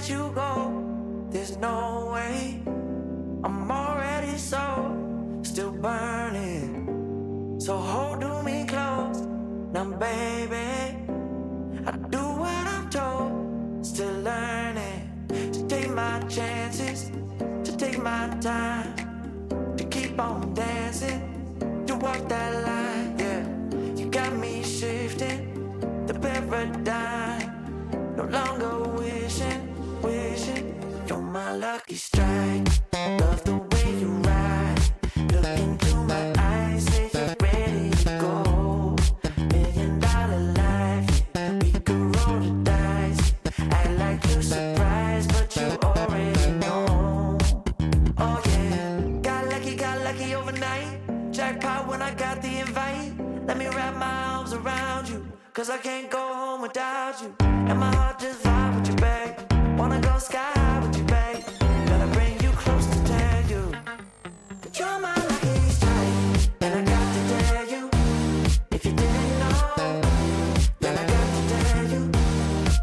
let you go. There's no way. I'm already still burning. So hold to me close. Now, baby, I do what I'm told. Still learning to take my chances, to take my time, to keep on dancing, to walk that line. Yeah, you got me shifting the paradigm. No longer wishing. You're my lucky strike. Love the way you ride. Look into my eyes, say you're ready to go. $1 million life, yeah. We could roll the dice. Act like you're surprised, but you already know. Oh yeah, got lucky overnight. Jackpot when I got the invite. Let me wrap my arms around you, cause I can't go home without you. And my heart just vibe with you, babe. Wanna go sky high with you, babe. Gotta bring you close to tell you that you're my lucky strike. And I got to tell you, if you didn't know, then I got to tell you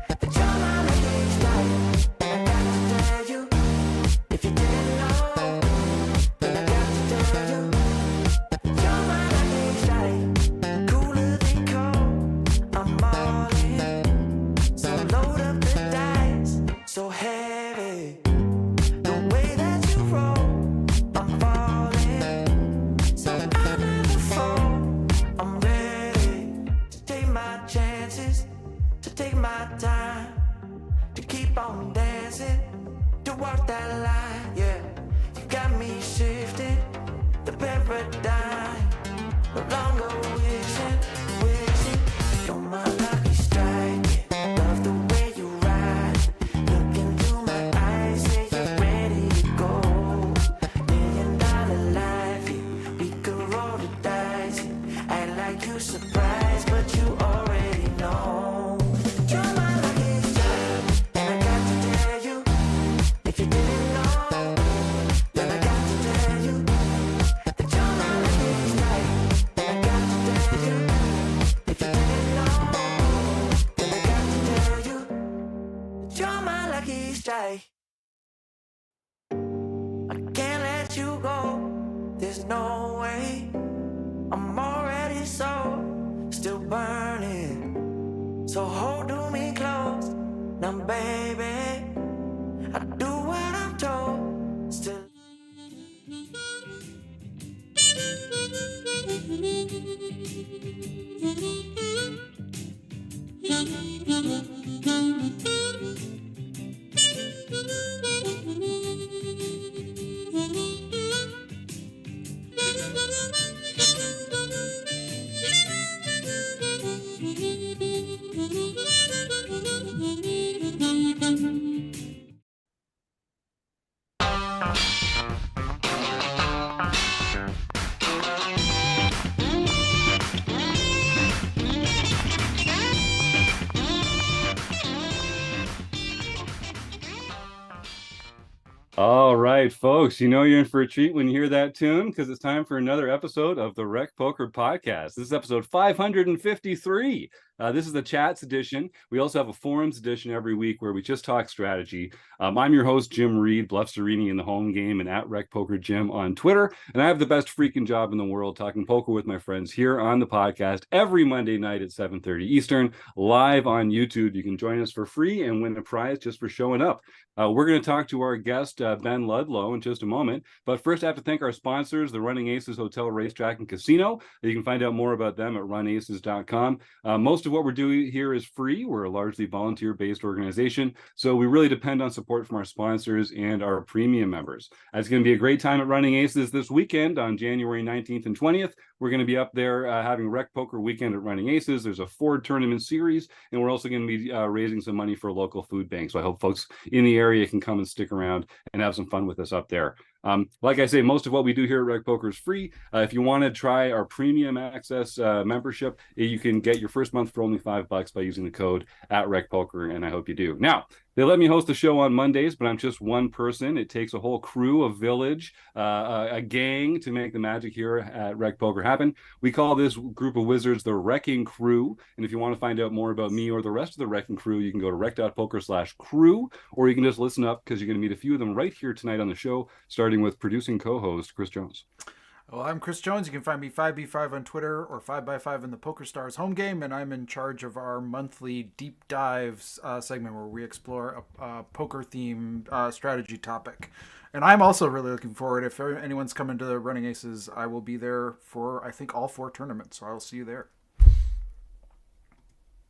that you're my lucky strike. And I got to tell you, if you didn't know, then I got to tell you that you're my lucky strike. Cooler than cold, I'm all in. So load up the dice, so heavy. The way that you roll, I'm falling. So I never fall. I'm ready to take my chances, to take my time, to keep on dancing, to walk that line. Yeah, you got me shifting the paradigm. No longer wishing. You're my lucky strike. Love the way you ride. Look into my eyes, say you're ready to go. $1 million life, yeah. We could roll the dice. Yeah. Act like you surprised, but you already know. You're my lucky strike. And I got to tell you, if you didn't know, then I got to tell you that you're my lucky strike. And I got to tell you, if you didn't know, then I got to tell you that you're my lucky strike. I can't let you go. There's no way. I'm already still burning. So hold to me close. Now, baby, I do what I'm told. Still. All right, folks, you know you're in for a treat when you hear that tune, because it's time for another episode of the RecPoker podcast. This is episode 553. This is the chats edition. We also have a forums edition every week where we just talk strategy. I'm your host, Jim Reed, Bluffsterini in the home game and at RecPoker Jim on Twitter. And I have the best freaking job in the world talking poker with my friends here on the podcast every Monday night at 7:30 Eastern, live on YouTube. You can join us for free and win a prize just for showing up. We're going to talk to our guest, Ben Ludlow, in just a moment. But first, I have to thank our sponsors, the Running Aces Hotel, Racetrack, and Casino. You can find out more about them at runaces.com. Most of what we're doing here is free. We're a largely volunteer-based organization, so we really depend on support from our sponsors and our premium members. It's going to be a great time at Running Aces this weekend on January 19th and 20th. We're going to be up there having RecPoker weekend at Running Aces. There's a Ford tournament series, and we're also going to be raising some money for a local food bank. So I hope folks in the area can come and stick around and have some fun with us up there. Like I say, most of what we do here at RecPoker is free. If you want to try our premium access membership, you can get your first month for only $5 by using the code at RecPoker, and I hope you do. Now, They let me host the show on Mondays, but I'm just one person. It takes a whole crew, a village, a gang to make the magic here at Rec Poker happen. We call this group of wizards the Wrecking Crew. And if you want to find out more about me or the rest of the Wrecking Crew, you can go to rec.poker/crew, or you can just listen up because you're going to meet a few of them right here tonight on the show, starting with producing co-host Chris Jones. Well, I'm Chris Jones. You can find me 5B5 on Twitter or 5x5 in the PokerStars home game, and I'm in charge of our monthly deep dives segment where we explore a poker-themed strategy topic. And I'm also really looking forward. If anyone's coming to the Running Aces, I will be there for, I think, all 4 tournaments, so I'll see you there.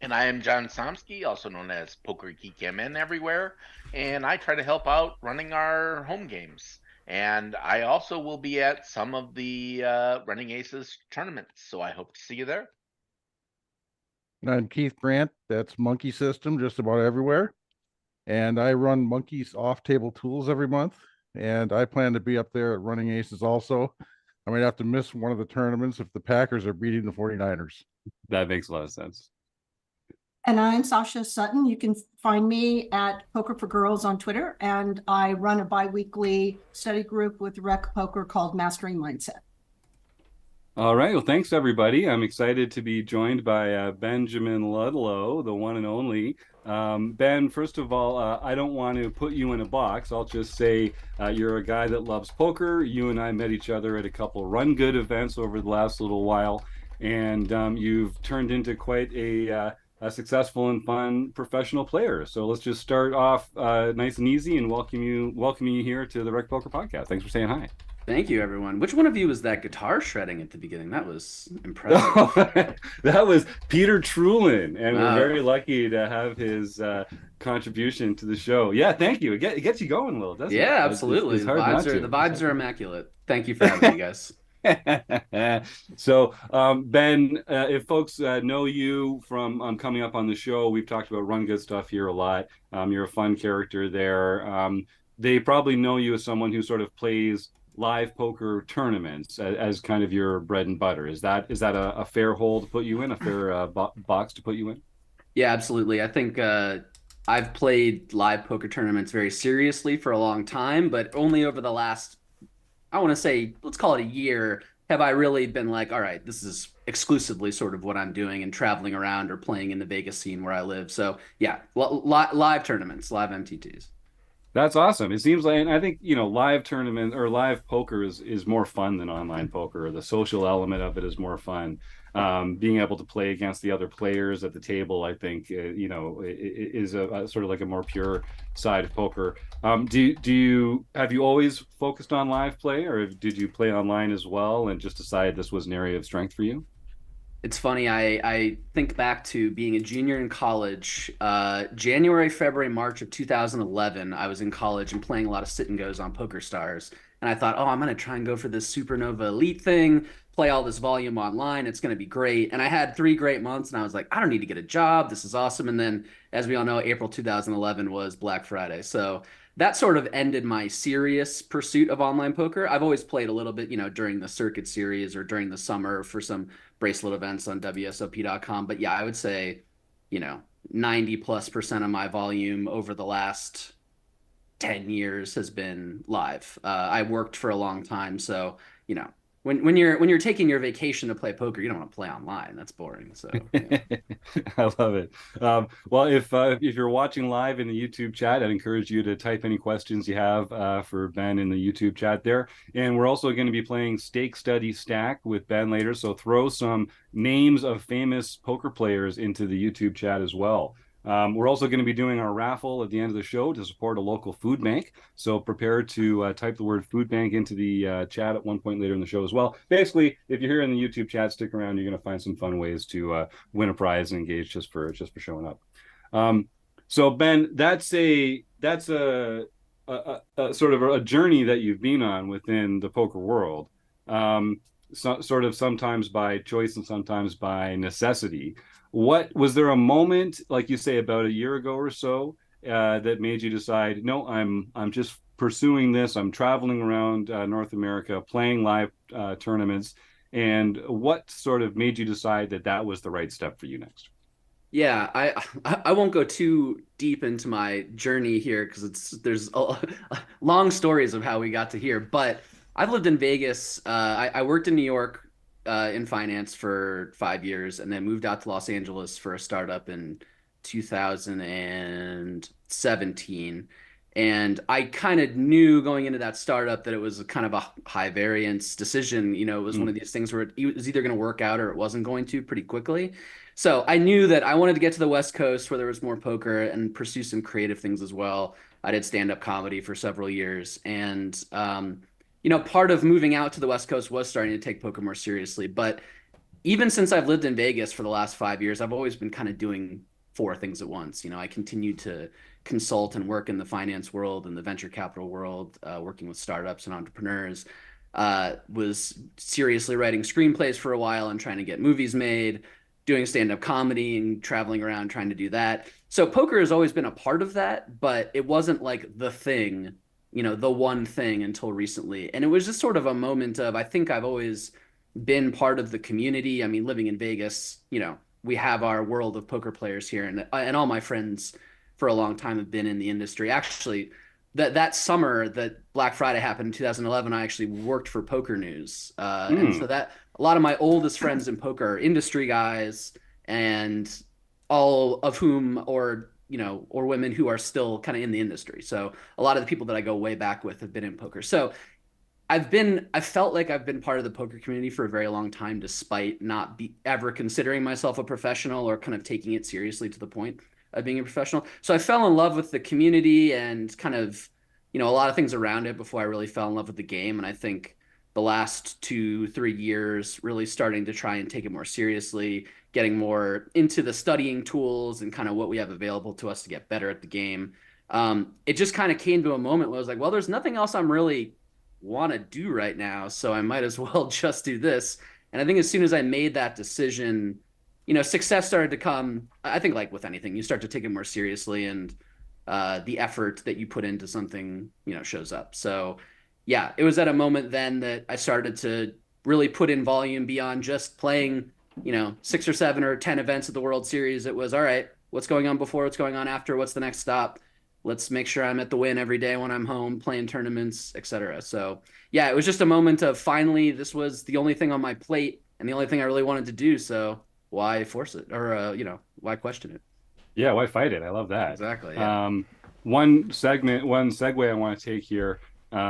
And I am John Somsky, also known as Poker Geek MN everywhere, and I try to help out running our home games. And I also will be at some of the Running Aces tournaments, so I hope to see you there. And I'm Keith Grant. That's Monkey System, just about everywhere. And I run Monkey's off-table tools every month. And I plan to be up there at Running Aces also. I might have to miss one of the tournaments if the Packers are beating the 49ers. That makes a lot of sense. And I'm Sasha Sutton. You can find me at Poker for Girls on Twitter, and I run a bi-weekly study group with Rec Poker called Mastering Mindset. All right. Well, thanks, everybody. I'm excited to be joined by Benjamin Ludlow, the one and only. Ben, first of all, I don't want to put you in a box. I'll just say you're a guy that loves poker. You and I met each other at a couple Run Good events over the last little while, and you've turned into quite a successful and fun professional player. So let's just start off nice and easy and welcoming you here to the Rec Poker Podcast. Thanks for saying hi. Thank you, everyone. Which one of you was that guitar shredding at the beginning? That was impressive. That was Peter Trulin, and we're very lucky to have his contribution to the show. Yeah, thank you. It gets you going a little, doesn't it? Yeah, absolutely. It's hard not to. The vibes are immaculate. Thank you for having me, guys. So, Ben, if folks know you from coming up on the show, we've talked about Run Good stuff here a lot. You're a fun character there. They probably know you as someone who sort of plays live poker tournaments as kind of your bread and butter. Is that a fair hole to put you in, a fair box to put you in? Yeah, absolutely. I think I've played live poker tournaments very seriously for a long time, but only over the last, I want to say, let's call it a year, have I really been like, all right, this is exclusively sort of what I'm doing and traveling around or playing in the Vegas scene where I live. So yeah, live tournaments, live MTTs. That's awesome. It seems like, and I think, live tournament or live poker is more fun than online poker. The social element of it is more fun. Being able to play against the other players at the table, I think, is a sort of like a more pure side of poker. Have you always focused on live play, or did you play online as well and just decided this was an area of strength for you? It's funny, I think back to being a junior in college, January, February, March of 2011, I was in college and playing a lot of sit and goes on PokerStars. And I thought, I'm going to try and go for this Supernova Elite thing, play all this volume online. It's going to be great. And I had 3 great months and I was like, I don't need to get a job. This is awesome. And then, as we all know, April 2011 was Black Friday. So that sort of ended my serious pursuit of online poker. I've always played a little bit, during the circuit series or during the summer for some bracelet events on WSOP.com. But yeah, I would say, 90+% of my volume over the last 10 years has been live. I worked for a long time. So, when you're taking your vacation to play poker, you don't want to play online. That's boring. So yeah. I love it. Well, if you're watching live in the YouTube chat, I'd encourage you to type any questions you have for Ben in the YouTube chat there. And we're also going to be playing Stake Study Stack with Ben later. So throw some names of famous poker players into the YouTube chat as well. We're also going to be doing our raffle at the end of the show to support a local food bank. So prepare to type the word food bank into the chat at one point later in the show as well. Basically, if you're here in the YouTube chat, stick around. You're going to find some fun ways to win a prize and engage just for showing up. So Ben, that's a sort of a journey that you've been on within the poker world. Sort of sometimes by choice and sometimes by necessity. What was there a moment, like you say, about a year ago or so, that made you decide, no, I'm just pursuing this. I'm traveling around North America, playing live tournaments. And what sort of made you decide that was the right step for you next? Yeah, I won't go too deep into my journey here because there's long stories of how we got to here. But I've lived in Vegas. I worked in New York in finance for 5 years, and then moved out to Los Angeles for a startup in 2017. And I kind of knew going into that startup that it was kind of a high variance decision. You know, it was one of these things where it was either going to work out or it wasn't going to pretty quickly. So I knew that I wanted to get to the West Coast where there was more poker and pursue some creative things as well. I did stand-up comedy for several years, and part of moving out to the West Coast was starting to take poker more seriously. But even since I've lived in Vegas for the last 5 years, I've always been kind of doing four things at once. I continued to consult and work in the finance world and the venture capital world, working with startups and entrepreneurs. Was seriously writing screenplays for a while and trying to get movies made, doing stand-up comedy and traveling around trying to do that. So poker has always been a part of that, but it wasn't like the thing, the one thing until recently. And it was just sort of a moment of, I think I've always been part of the community. I mean, living in Vegas, we have our world of poker players here, and all my friends for a long time have been in the industry. Actually, that summer that Black Friday happened in 2011, I actually worked for Poker News, and so that a lot of my oldest friends in poker are industry guys, and all of whom, or women who are still kind of in the industry. So a lot of the people that I go way back with have been in poker. So I felt like I've been part of the poker community for a very long time, despite not ever considering myself a professional or kind of taking it seriously to the point of being a professional. So I fell in love with the community and kind of, a lot of things around it before I really fell in love with the game. And I think the last 2-3 years, really starting to try and take it more seriously, getting more into the studying tools and kind of what we have available to us to get better at the game. It just kind of came to a moment where I was like, well, there's nothing else I'm really want to do right now, so I might as well just do this. And I think as soon as I made that decision, success started to come. I think, like with anything, you start to take it more seriously, and the effort that you put into something, shows up. So yeah, it was at a moment then that I started to really put in volume beyond just playing, 6 or 7 or 10 events at the World Series. It was, all right, what's going on before, what's going on after, what's the next stop? Let's make sure I'm at the win every day when I'm home, playing tournaments, etc. So yeah, it was just a moment of finally, this was the only thing on my plate and the only thing I really wanted to do. So why force it, or why question it? Yeah, why fight it? I love that. Exactly. Yeah. One segue I want to take here.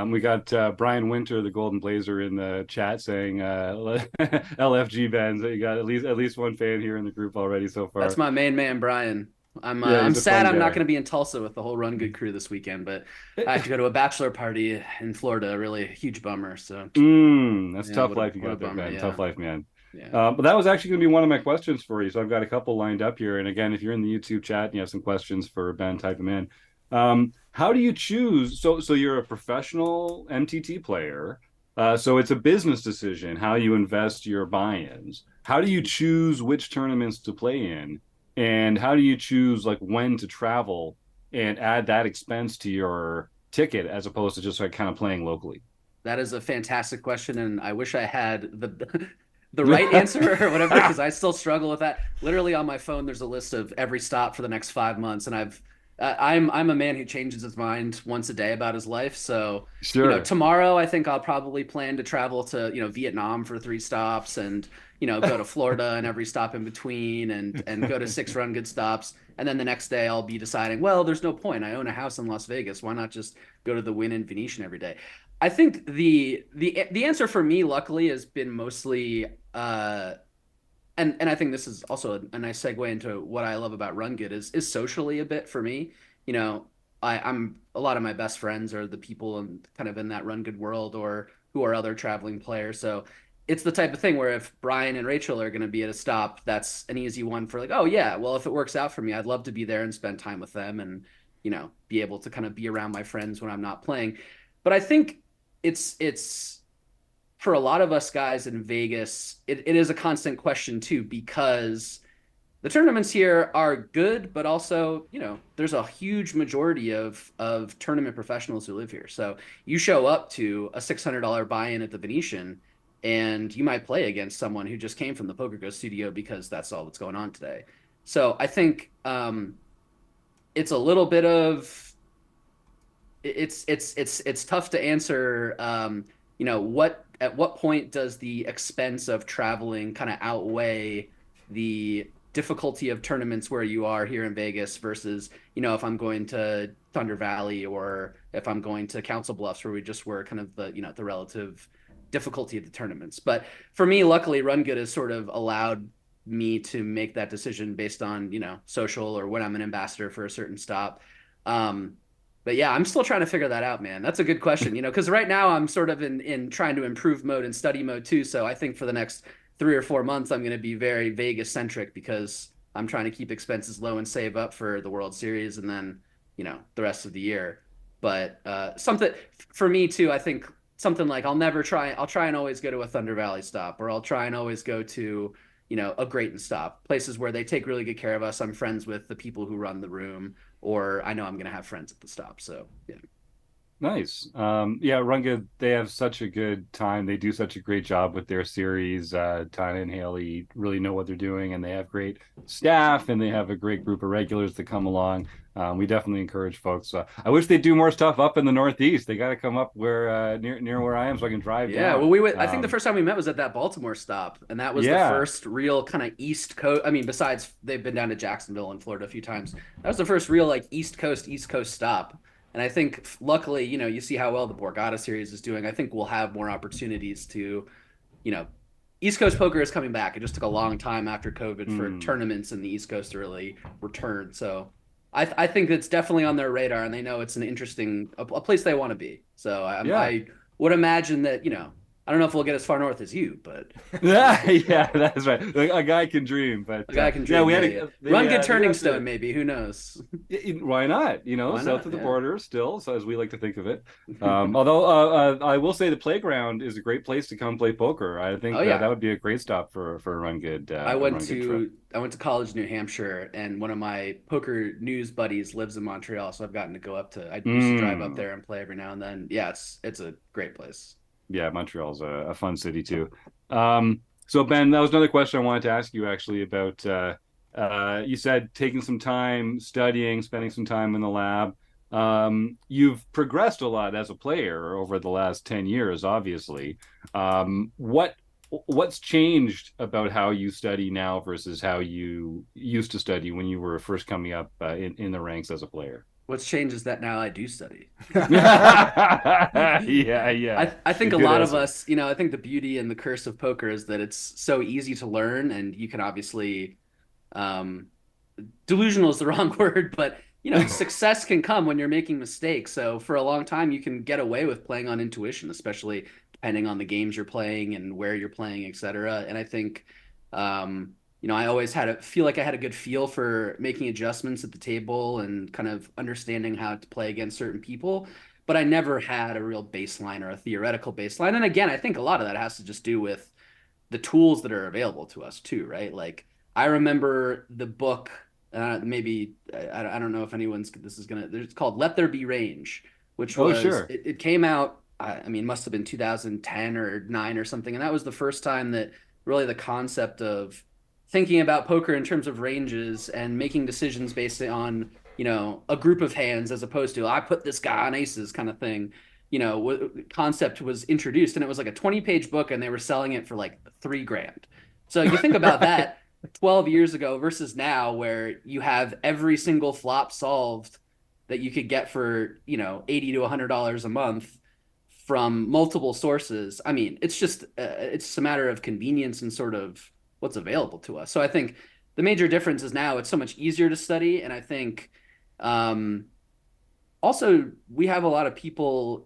We got Brian Winter, the Golden Blazer, in the chat saying LFG bands. You got at least one fan here in the group already so far. That's my main man, Brian. Yeah, I'm sad I'm not going to be in Tulsa with the whole Run Good crew this weekend, but I have to go to a bachelor party in Florida. Really huge bummer. So that's yeah, tough life you got there, bummer, man. yeah. Tough life, man. Yeah. But that was actually going to be one of my questions for you. So I've got a couple lined up here. And again, if you're in the YouTube chat and you have some questions for Ben, type them in. How do you choose? So you're a professional MTT player. So it's a business decision how you invest your buy-ins. How do you choose which tournaments to play in? And how do you choose like when to travel and add that expense to your ticket as opposed to just like kind of playing locally? That is a fantastic question, and I wish I had the right answer or whatever, because I still struggle with that. Literally on my phone, there's a list of every stop for the next 5 months, and I'm a man who changes his mind once a day about his life. So sure. Tomorrow I think I'll probably plan to travel to Vietnam for 3 stops, and go to Florida and every stop in between, and go to 6 Run Good stops. And then the next day I'll be deciding, well, there's no point. I own a house in Las Vegas. Why not just go to the Wynn and Venetian every day? I think the answer for me, luckily, has been mostly, and I think this is also a nice segue into what I love about Run Good is socially a bit for me. I'm a lot of my best friends are the people kind of in that Run Good world or who are other traveling players. So it's the type of thing where if Brian and Rachel are going to be at a stop, that's an easy one for like, oh yeah, well, if it works out for me, I'd love to be there and spend time with them and, be able to kind of be around my friends when I'm not playing. But I think it's for a lot of us guys in Vegas, it is a constant question too, because the tournaments here are good, but also, there's a huge majority of tournament professionals who live here. So you show up to a $600 buy-in at the Venetian, and you might play against someone who just came from the Poker Go studio because that's all that's going on today. So I think it's a little bit of it's tough to answer. What at what point does the expense of traveling kind of outweigh the difficulty of tournaments where you are here in Vegas versus, if I'm going to Thunder Valley or if I'm going to Council Bluffs where we just were, kind of the relative difficulty of the tournaments. But for me, luckily, Run Good has sort of allowed me to make that decision based on, social or when I'm an ambassador for a certain stop. But yeah, I'm still trying to figure that out, man. That's a good question, because right now I'm sort of in trying to improve mode and study mode too. So I think for the next 3 or 4 months, I'm going to be very Vegas centric because I'm trying to keep expenses low and save up for the World Series and then, the rest of the year. But something for me too, I think something like I'll try and always go to a Thunder Valley stop, or I'll try and always go to, a Grayton stop, places where they take really good care of us. I'm friends with the people who run the room, or I know I'm going to have friends at the stop. So, yeah. Nice. Yeah, Run Good, they have such a good time. They do such a great job with their series. Tana and Haley really know what they're doing, and they have great staff, and they have a great group of regulars that come along. We definitely encourage folks. I wish they'd do more stuff up in the Northeast. They got to come up where near where I am so I can drive Yeah, down. well, I think the first time we met was at that Baltimore stop, and that was the first real kind of East Coast. I mean, besides they've been down to Jacksonville in Florida a few times. That was the first real like East Coast stop. And I think luckily, you see how well the Borgata series is doing. I think we'll have more opportunities to, East Coast poker is coming back. It just took a long time after COVID for tournaments in the East Coast to really return. So I think it's definitely on their radar, and they know it's an interesting a place they want to be. So I would imagine that, I don't know if we'll get as far north as you, but yeah, that's right. Like, a guy can dream, but a guy can dream. Yeah, Run Good turning stone, maybe. Who knows? Why not? Why south not? of the Yeah. border, still, so as we like to think of it. Although I will say the playground is a great place to come play poker. I think that would be a great stop for a Run Good. I went to college in New Hampshire, and one of my poker news buddies lives in Montreal, so I've gotten to go up to. I used to drive up there and play every now and then. Yeah, it's a great place. Yeah, Montreal's a fun city too. So Ben, that was another question I wanted to ask you actually about. You said taking some time studying, spending some time in the lab. You've progressed a lot as a player over the last 10 years, obviously. What's changed about how you study now versus how you used to study when you were first coming up in the ranks as a player? What's changed is that now I do study. Yeah. I think a lot of us, I think the beauty and the curse of poker is that it's so easy to learn, and you can obviously, delusional is the wrong word, but success can come when you're making mistakes. So for a long time, you can get away with playing on intuition, especially depending on the games you're playing and where you're playing, etc. And I think, I always feel like I had a good feel for making adjustments at the table and kind of understanding how to play against certain people, but I never had a real baseline or a theoretical baseline. And again, I think a lot of that has to just do with the tools that are available to us too, right? Like I remember the book, maybe I don't know if it's called Let There Be Range, which it came out, must have been 2010 or 9 or something. And that was the first time that really the concept of thinking about poker in terms of ranges and making decisions based on, a group of hands as opposed to I put this guy on aces kind of thing, concept was introduced, and it was like a 20-page book, and they were selling it for like $3,000. So you think about that 12 years ago versus now, where you have every single flop solved that you could get for, $80 to $100 a month from multiple sources. I mean, it's just, it's a matter of convenience and sort of what's available to us. So I think the major difference is now it's so much easier to study. And I think also we have a lot of people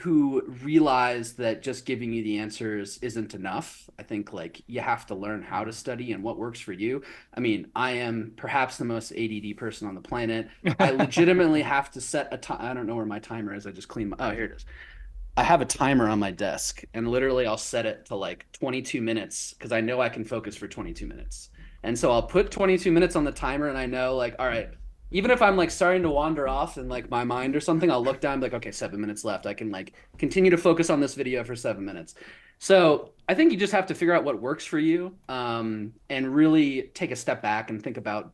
who realize that just giving you the answers isn't enough. I think like you have to learn how to study and what works for you. I mean, I am perhaps the most ADD person on the planet. I legitimately have to set a time. I don't know where my timer is. I just cleaned oh, here it is. I have a timer on my desk, and literally I'll set it to like 22 minutes because I know I can focus for 22 minutes. And so I'll put 22 minutes on the timer, and I know like, all right, even if I'm like starting to wander off in like my mind or something, I'll look down and be like, okay, 7 minutes left. I can like continue to focus on this video for 7 minutes. So I think you just have to figure out what works for you, and really take a step back and think about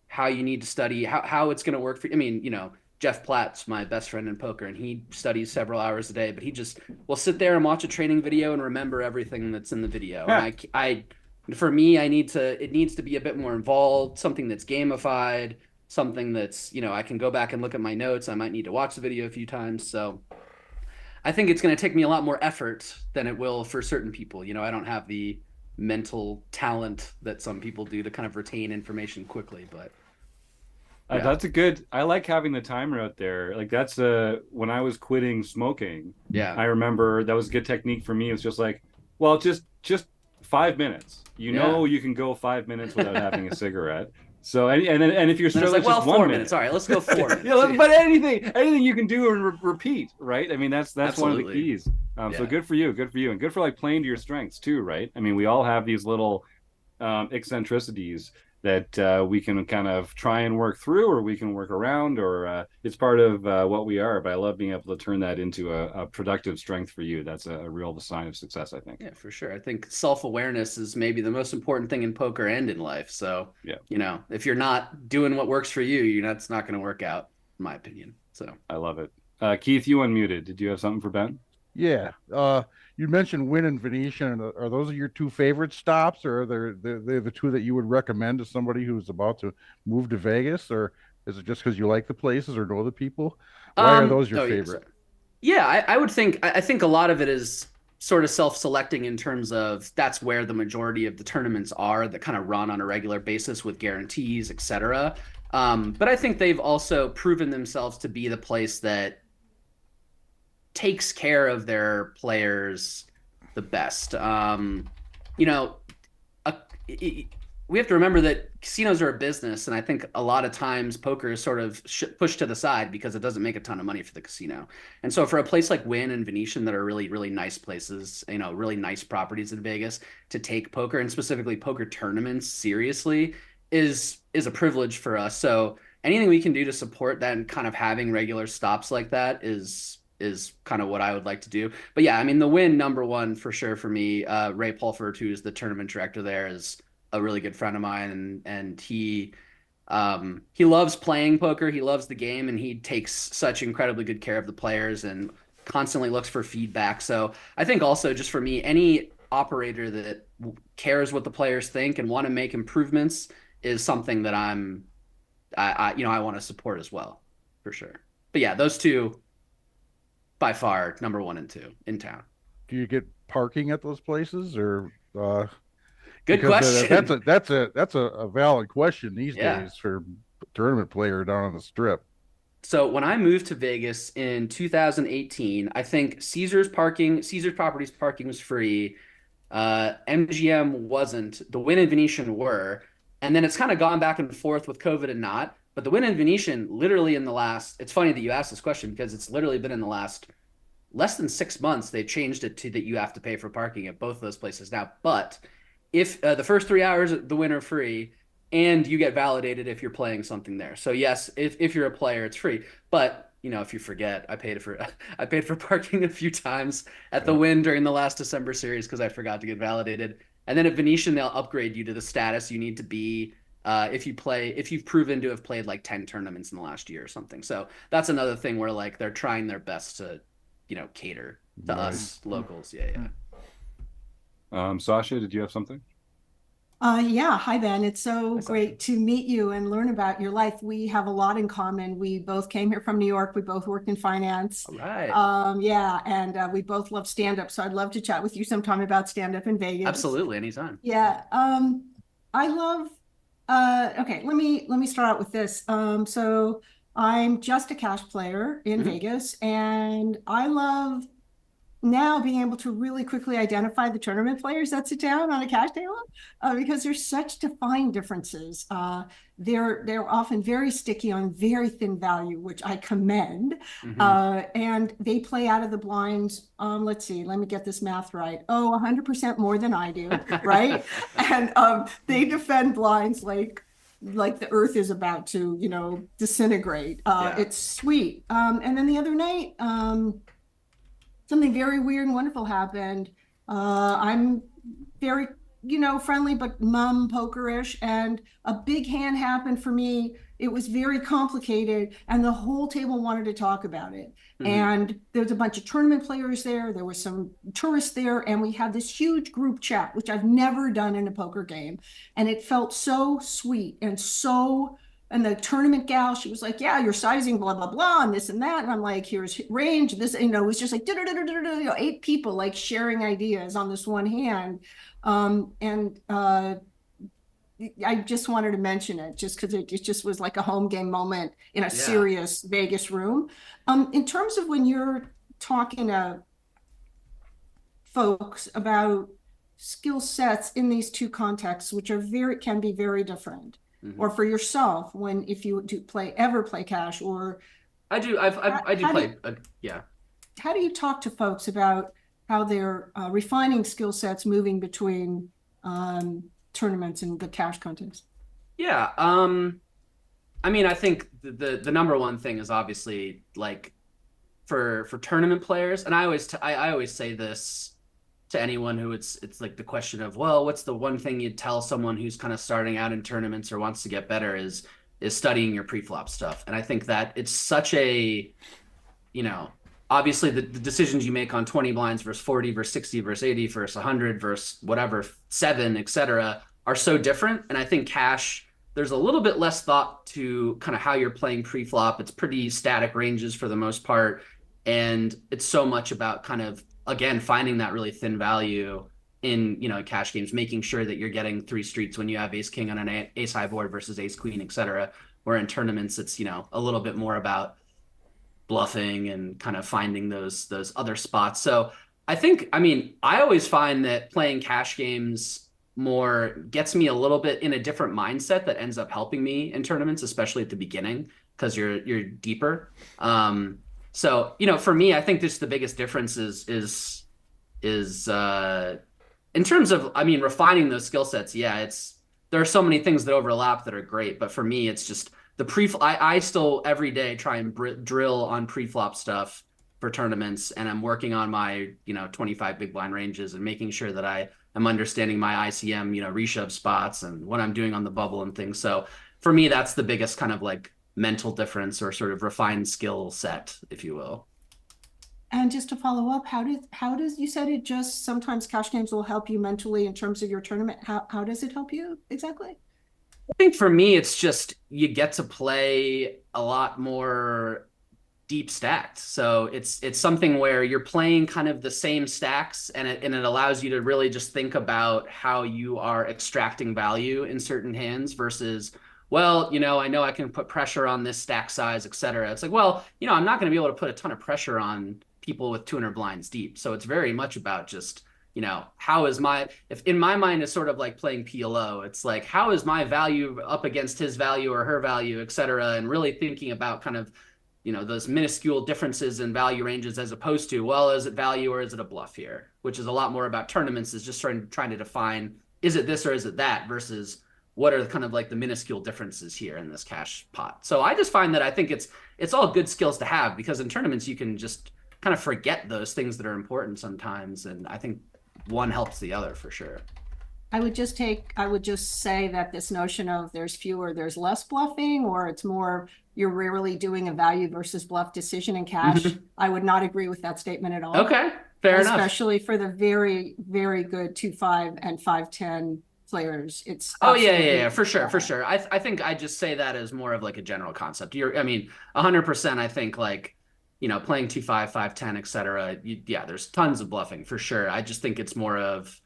how you need to study, how it's going to work for you. I mean, Jeff Platt's my best friend in poker, and he studies several hours a day, but he just will sit there and watch a training video and remember everything that's in the video. And for me, it needs to be a bit more involved, something that's gamified, something that's, I can go back and look at my notes. I might need to watch the video a few times. So I think it's going to take me a lot more effort than it will for certain people. I don't have the mental talent that some people do to kind of retain information quickly, but yeah. That's I like having the timer out there. Like that's when I was quitting smoking. Yeah. I remember that was a good technique for me. It's just like, well, just 5 minutes. You can go 5 minutes without having a cigarette. So and if you're still like, just 1 4 minute. minutes. All right, let's go 4 minutes. Yeah, but anything you can do and repeat, right? I mean, that's one of the keys. So good for you, and good for like playing to your strengths too, right? I mean, we all have these little eccentricities that we can kind of try and work through, or we can work around, or it's part of what we are. But I love being able to turn that into a productive strength for you. That's a real sign of success, I think. Yeah, for sure. I think self-awareness is maybe the most important thing in poker and in life. So, if you're not doing what works for you, it's not going to work out, in my opinion. So I love it. Keith, you unmuted. Did you have something for Ben? Yeah. You mentioned Wynn and Venetian. Are those your two favorite stops, or are they the two that you would recommend to somebody who's about to move to Vegas, or is it just because you like the places or know the people? Why are those your favorite? Yeah, I would think, I think a lot of it is sort of self-selecting in terms of that's where the majority of the tournaments are that kind of run on a regular basis with guarantees, etc. But I think they've also proven themselves to be the place that takes care of their players the best. We have to remember that casinos are a business, and I think a lot of times poker is sort of pushed to the side because it doesn't make a ton of money for the casino. And so for a place like Wynn and Venetian that are really, really nice places, really nice properties in Vegas, to take poker and specifically poker tournaments seriously is a privilege for us. So anything we can do to support that and kind of having regular stops like that is kind of what I would like to do. But yeah, I mean, the Wynn number one for sure for me. Ray Pulford, who is the tournament director there, is a really good friend of mine, and he loves playing poker. He loves the game, and he takes such incredibly good care of the players and constantly looks for feedback. So I think also just for me, any operator that cares what the players think and want to make improvements is something that I want to support as well, for sure. But yeah, those two by far number 1 and 2 in town. Do you get parking at those places, or good question? That's a valid question these days for a tournament player down on the Strip. So when I moved to Vegas in 2018, I think Caesars Properties parking was free. MGM wasn't. The Wynn and Venetian were, and then it's kind of gone back and forth with COVID and not. But the Wynn and Venetian, literally it's funny that you asked this question because it's literally been in the last less than 6 months, they've changed it to that you have to pay for parking at both those places now. But if the first 3 hours, the Wynn are free, and you get validated if you're playing something there. So yes, if you're a player, it's free. But if you forget, I paid for parking a few times at the Wynn during the last December series because I forgot to get validated. And then at Venetian, they'll upgrade you to the status you need to be if you've proven to have played like 10 tournaments in the last year or something. So that's another thing where like they're trying their best to, cater to us locals. Yeah. Sasha, did you have something? Yeah. Hi, Ben. It's so great to meet you and learn about your life. We have a lot in common. We both came here from New York. We both worked in finance. All right. Yeah. And we both love stand-up. So I'd love to chat with you sometime about stand-up in Vegas. Absolutely. Anytime. Yeah. I love, okay, let me start out with this. So I'm just a cash player in Vegas, and I love now being able to really quickly identify the tournament players that sit down on a cash table because there's such defined differences. They're often very sticky on very thin value, which I commend. And they play out of the blinds. Let's see, let me get this math right. 100% more than I do, right? And they defend blinds like like the earth is about to, you know, disintegrate. Yeah. It's sweet. And then the other night, something very weird and wonderful happened. I'm very, you know, friendly, but mum pokerish, and a big hand happened for me. It was very complicated, and the whole table wanted to talk about it. And there's a bunch of tournament players there. There were some tourists there, and we had this huge group chat, which I've never done in a poker game. And it felt so sweet and so. And the tournament gal, she was like, yeah, you're sizing, blah, blah, blah, and this and that. And I'm like, here's range. This, you know, it was just like, you know, 8 people like sharing ideas on this one hand. I just wanted to mention it just because it just was like a home game moment in a serious Vegas room. In terms of when you're talking to folks about skill sets in these two contexts, which are can be very different, or for yourself, if you do ever play cash, or I do play. How do you talk to folks about how they're refining skill sets, moving between tournaments and the cash context? Yeah. I mean, I think the number one thing is obviously like for tournament players, and I always say this to anyone who it's like the question of, well, what's the one thing you'd tell someone who's kind of starting out in tournaments or wants to get better is studying your pre-flop stuff. And I think that it's such a, you know, obviously the decisions you make on 20 blinds versus 40 versus 60 versus 80 versus 100 versus whatever, 7, etc., are so different. And I think cash, there's a little bit less thought to kind of how you're playing pre-flop. It's pretty static ranges for the most part. And it's so much about kind of, again, finding that really thin value in, you know, cash games, making sure that you're getting 3 streets when you have ace king on an ace high board versus ace queen, etc. Where in tournaments, it's, you know, a little bit more about bluffing and kind of finding those other spots. So I think, I mean, I always find that playing cash games more gets me a little bit in a different mindset that ends up helping me in tournaments, especially at the beginning, because you're deeper. So, you know, for me, I think just the biggest difference is in terms of, I mean, refining those skill sets. Yeah, there are so many things that overlap that are great, but for me, it's just I still every day try and drill on pre-flop stuff for tournaments, and I'm working on my, you know, 25 big blind ranges and making sure that I am understanding my ICM, you know, reshove spots and what I'm doing on the bubble and things. So for me, that's the biggest kind of like mental difference or sort of refined skill set, if you will. And just to follow up, how does you said it just sometimes cash games will help you mentally in terms of your tournament. How does it help you exactly? I think for me, it's just you get to play a lot more deep stacked. So it's something where you're playing kind of the same stacks, and it allows you to really just think about how you are extracting value in certain hands versus, well, you know I can put pressure on this stack size, etc. It's like, well, you know, I'm not going to be able to put a ton of pressure on people with 200 blinds deep. So it's very much about just, you know, if in my mind it's sort of like playing PLO, it's like, how is my value up against his value or her value, et cetera, and really thinking about kind of, you know, those minuscule differences in value ranges as opposed to, well, is it value or is it a bluff here, which is a lot more about tournaments, is just trying to define, is it this or is it that, versus what are kind of like the minuscule differences here in this cash pot. So I just find that I think it's all good skills to have, because in tournaments you can just kind of forget those things that are important sometimes, and I think one helps the other for sure. I would just say that this notion of there's less bluffing, or it's more you're rarely doing a value versus bluff decision in cash. I would not agree with that statement at all. Okay, fair enough. Especially for the very, very good 2-5 and 5-10 players. It's for sure. I think I just say that as more of like a general concept. 100%. I think like, you know, playing 2-5, 5-10, etc. There's tons of bluffing for sure. I just think it's more of,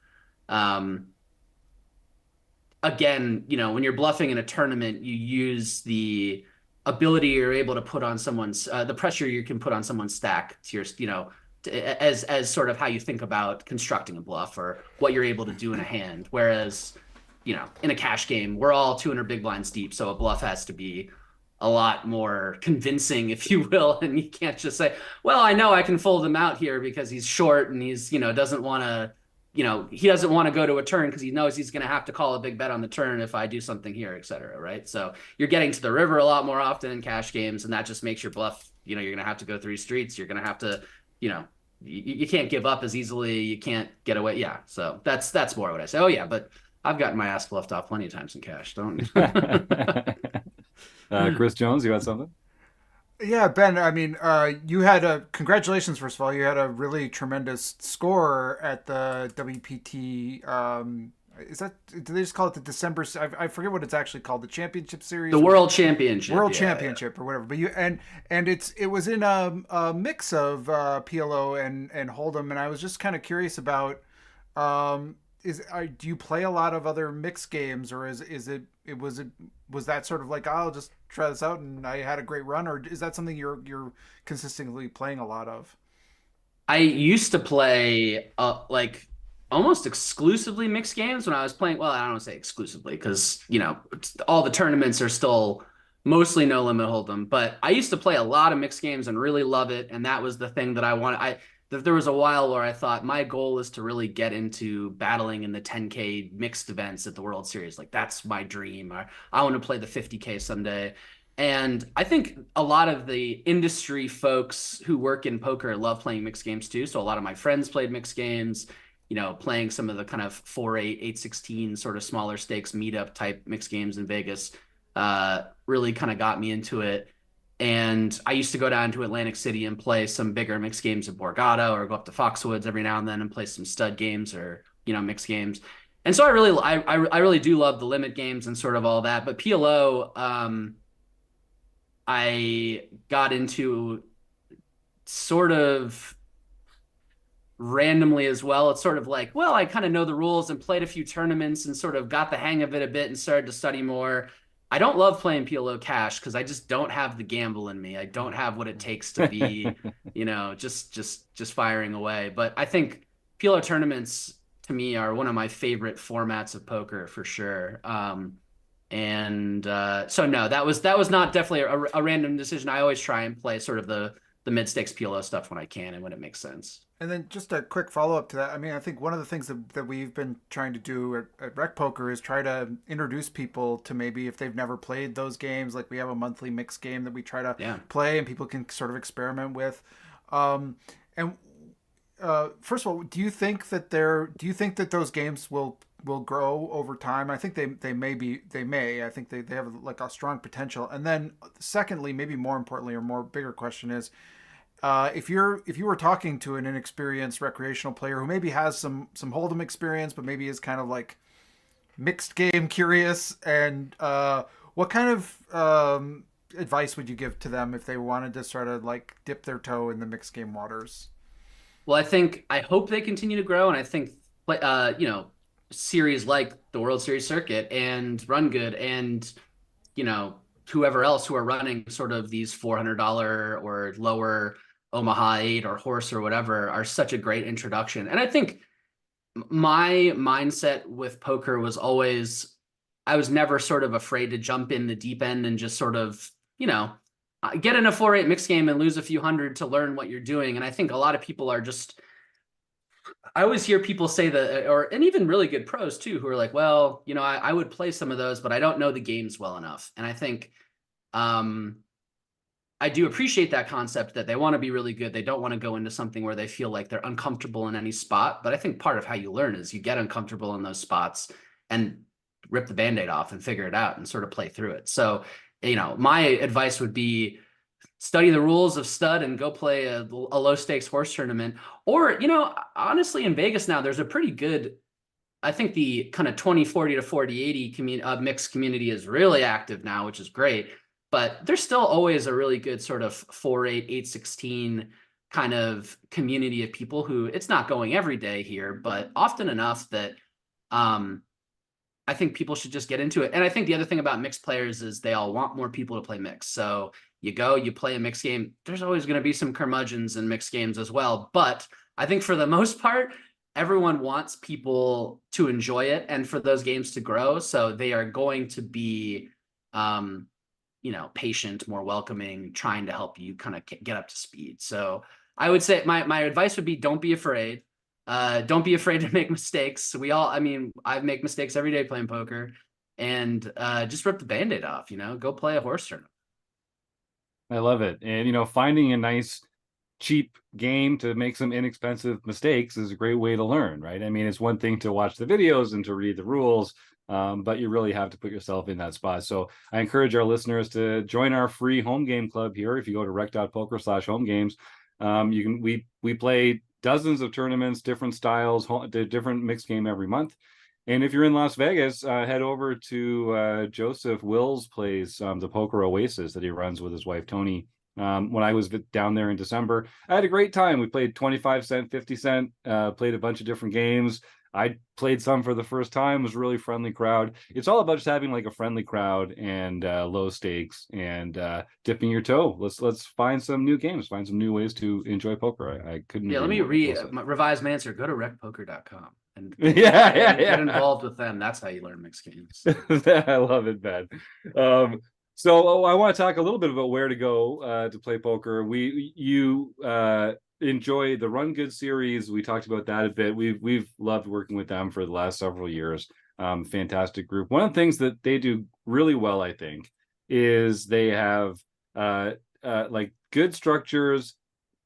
again, you know, when you're bluffing in a tournament, you use the ability you're able to put on someone's, the pressure you can put on someone's stack to your, you know, as sort of how you think about constructing a bluff or what you're able to do in a hand. Whereas, you know, in a cash game, we're all 200 big blinds deep, so a bluff has to be a lot more convincing, if you will, and you can't just say, well, I know I can fold him out here because he's short and he's, you know, doesn't want to, he doesn't want to go to a turn because he knows he's going to have to call a big bet on the turn if I do something here, et cetera, right? So you're getting to the river a lot more often in cash games, and that just makes your bluff, you're going to have to go 3 streets. You're going to have to, you can't give up as easily. You can't get away. Yeah. So that's more what I say. Oh yeah, but I've gotten my ass bluffed off plenty of times in cash. Don't. Chris Jones, you got something? Yeah, Ben, I mean, you had congratulations, first of all. You had a really tremendous score at the WPT. Do they just call it the December? I forget what it's actually called, the championship series? The World Championship. World Championship or whatever. But it was in a mix of PLO and Hold'em, and I was just kind of curious about, do you play a lot of other mixed games, or was that sort of like, I'll just try this out and I had a great run, or is that something you're consistently playing a lot of? I used to play like almost exclusively mixed games when I was playing. Well, I don't want to say exclusively because all the tournaments are still mostly no limit hold'em, but I used to play a lot of mixed games and really love it, and that was the thing that I wanted. There was a while where I thought my goal is to really get into battling in the 10K mixed events at the World Series. Like, that's my dream. I want to play the 50K someday. And I think a lot of the industry folks who work in poker love playing mixed games too. So a lot of my friends played mixed games, playing some of the kind of 4-8, 8-16 sort of smaller stakes meetup type mixed games in Vegas really kind of got me into it. And I used to go down to Atlantic City and play some bigger mixed games at Borgata, or go up to Foxwoods every now and then and play some stud games or, mixed games. And so I really do love the limit games and sort of all that. But PLO, I got into sort of randomly as well. It's sort of like, well, I kind of know the rules and played a few tournaments and sort of got the hang of it a bit and started to study more. I don't love playing PLO cash because I just don't have the gamble in me. I don't have what it takes to be, just firing away. But I think PLO tournaments to me are one of my favorite formats of poker for sure. So no, that was not definitely a random decision. I always try and play sort of the mid stakes PLO stuff when I can and when it makes sense. And then just a quick follow-up to that. I mean, I think one of the things that we've been trying to do at RecPoker is try to introduce people to, maybe if they've never played those games, like we have a monthly mixed game that we try to play and people can sort of experiment with. First of all, do you think that those games will grow over time? I think they may. I think they have like a strong potential. And then secondly, maybe more importantly, or more bigger question is, if you were talking to an inexperienced recreational player who maybe has some hold'em experience, but maybe is kind of like mixed game curious, and what kind of advice would you give to them if they wanted to sort of like dip their toe in the mixed game waters? Well, I hope they continue to grow, and I think series like the World Series circuit and Run Good and whoever else who are running sort of these $400 or lower Omaha 8 or Horse or whatever are such a great introduction. And I think my mindset with poker was always, I was never sort of afraid to jump in the deep end and just sort of, get in a 4-8 mixed game and lose a few hundred to learn what you're doing. And I think a lot of people are just, I always hear people say that, and even really good pros too, who are like, well, I would play some of those, but I don't know the games well enough. And I think I do appreciate that concept that they want to be really good. They don't want to go into something where they feel like they're uncomfortable in any spot. But I think part of how you learn is you get uncomfortable in those spots and rip the Band-Aid off and figure it out and sort of play through it. So, my advice would be study the rules of stud and go play a low stakes horse tournament. Or, honestly, in Vegas now, there's a pretty good, I think the kind of 20-40 to 40-80 mixed community is really active now, which is great. But there's still always a really good sort of 4-8, 8-16 kind of community of people who, it's not going every day here, but often enough that I think people should just get into it. And I think the other thing about mixed players is they all want more people to play mixed. So you play a mixed game. There's always going to be some curmudgeons in mixed games as well. But I think for the most part, everyone wants people to enjoy it and for those games to grow. So they are going to be, patient, more welcoming, trying to help you kind of get up to speed. So I would say my advice would be, don't be afraid. Don't be afraid to make mistakes. I mean, I make mistakes every day playing poker, and just rip the Band-Aid off, go play a horse tournament. I love it. And, finding a nice, cheap game to make some inexpensive mistakes is a great way to learn, right? I mean, it's one thing to watch the videos and to read the rules, but you really have to put yourself in that spot. So I encourage our listeners to join our free home game club here. If you go to rec.poker/home games, we play dozens of tournaments, different styles, different mixed game every month. And if you're in Las Vegas, head over to Joseph Will's place, the Poker Oasis that he runs with his wife, Tony. When I was down there in December, I had a great time. We played 25 cent, 50 cent, played a bunch of different games. I played some for the first time. It was a really friendly crowd. It's all about just having like a friendly crowd and low stakes and dipping your toe. Let's find some new games, find some new ways to enjoy poker. I couldn't. Yeah, let me revise my answer. Go to recpoker.com and get involved with them. That's how you learn mixed games. I love it, Ben. So I want to talk a little bit about where to go to play poker. You enjoy the Run Good series. We talked about that a bit. We've loved working with them for the last several years. Fantastic group. One of the things that they do really well, I think, is they have like good structures,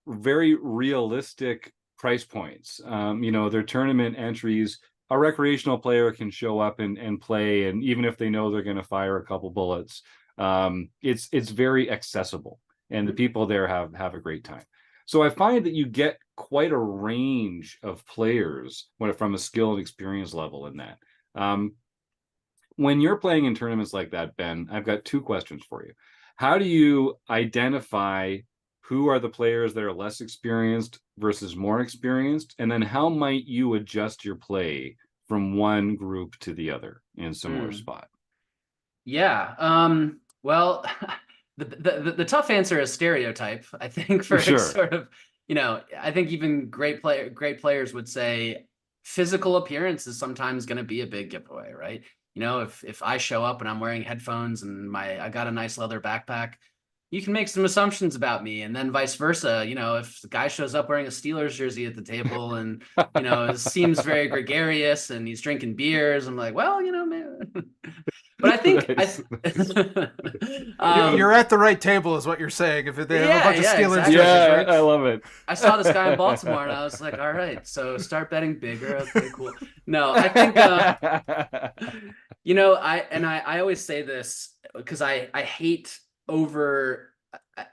very realistic price points. Their tournament entries, a recreational player can show up and play, and even if they know they're going to fire a couple bullets, it's very accessible, and the people there have a great time. So I find that you get quite a range of players from a skill and experience level in that. When you're playing in tournaments like that, Ben, I've got two questions for you. How do you identify who are the players that are less experienced versus more experienced? And then how might you adjust your play from one group to the other in a similar spot? Yeah. Well, the tough answer is stereotype. I think for Sure. sort of, I think even great players would say physical appearance is sometimes going to be a big giveaway, right? If I show up and I'm wearing headphones and I got a nice leather backpack, you can make some assumptions about me, and then vice versa. If the guy shows up wearing a Steelers jersey at the table and seems very gregarious and he's drinking beers, I'm like, well, man. But I think you're at the right table, is what you're saying. If they have a bunch of Steelers exactly. jerseys, right? I love it. I saw this guy in Baltimore, and I was like, all right, so start betting bigger. Okay, cool. No, I think I always say this because I hate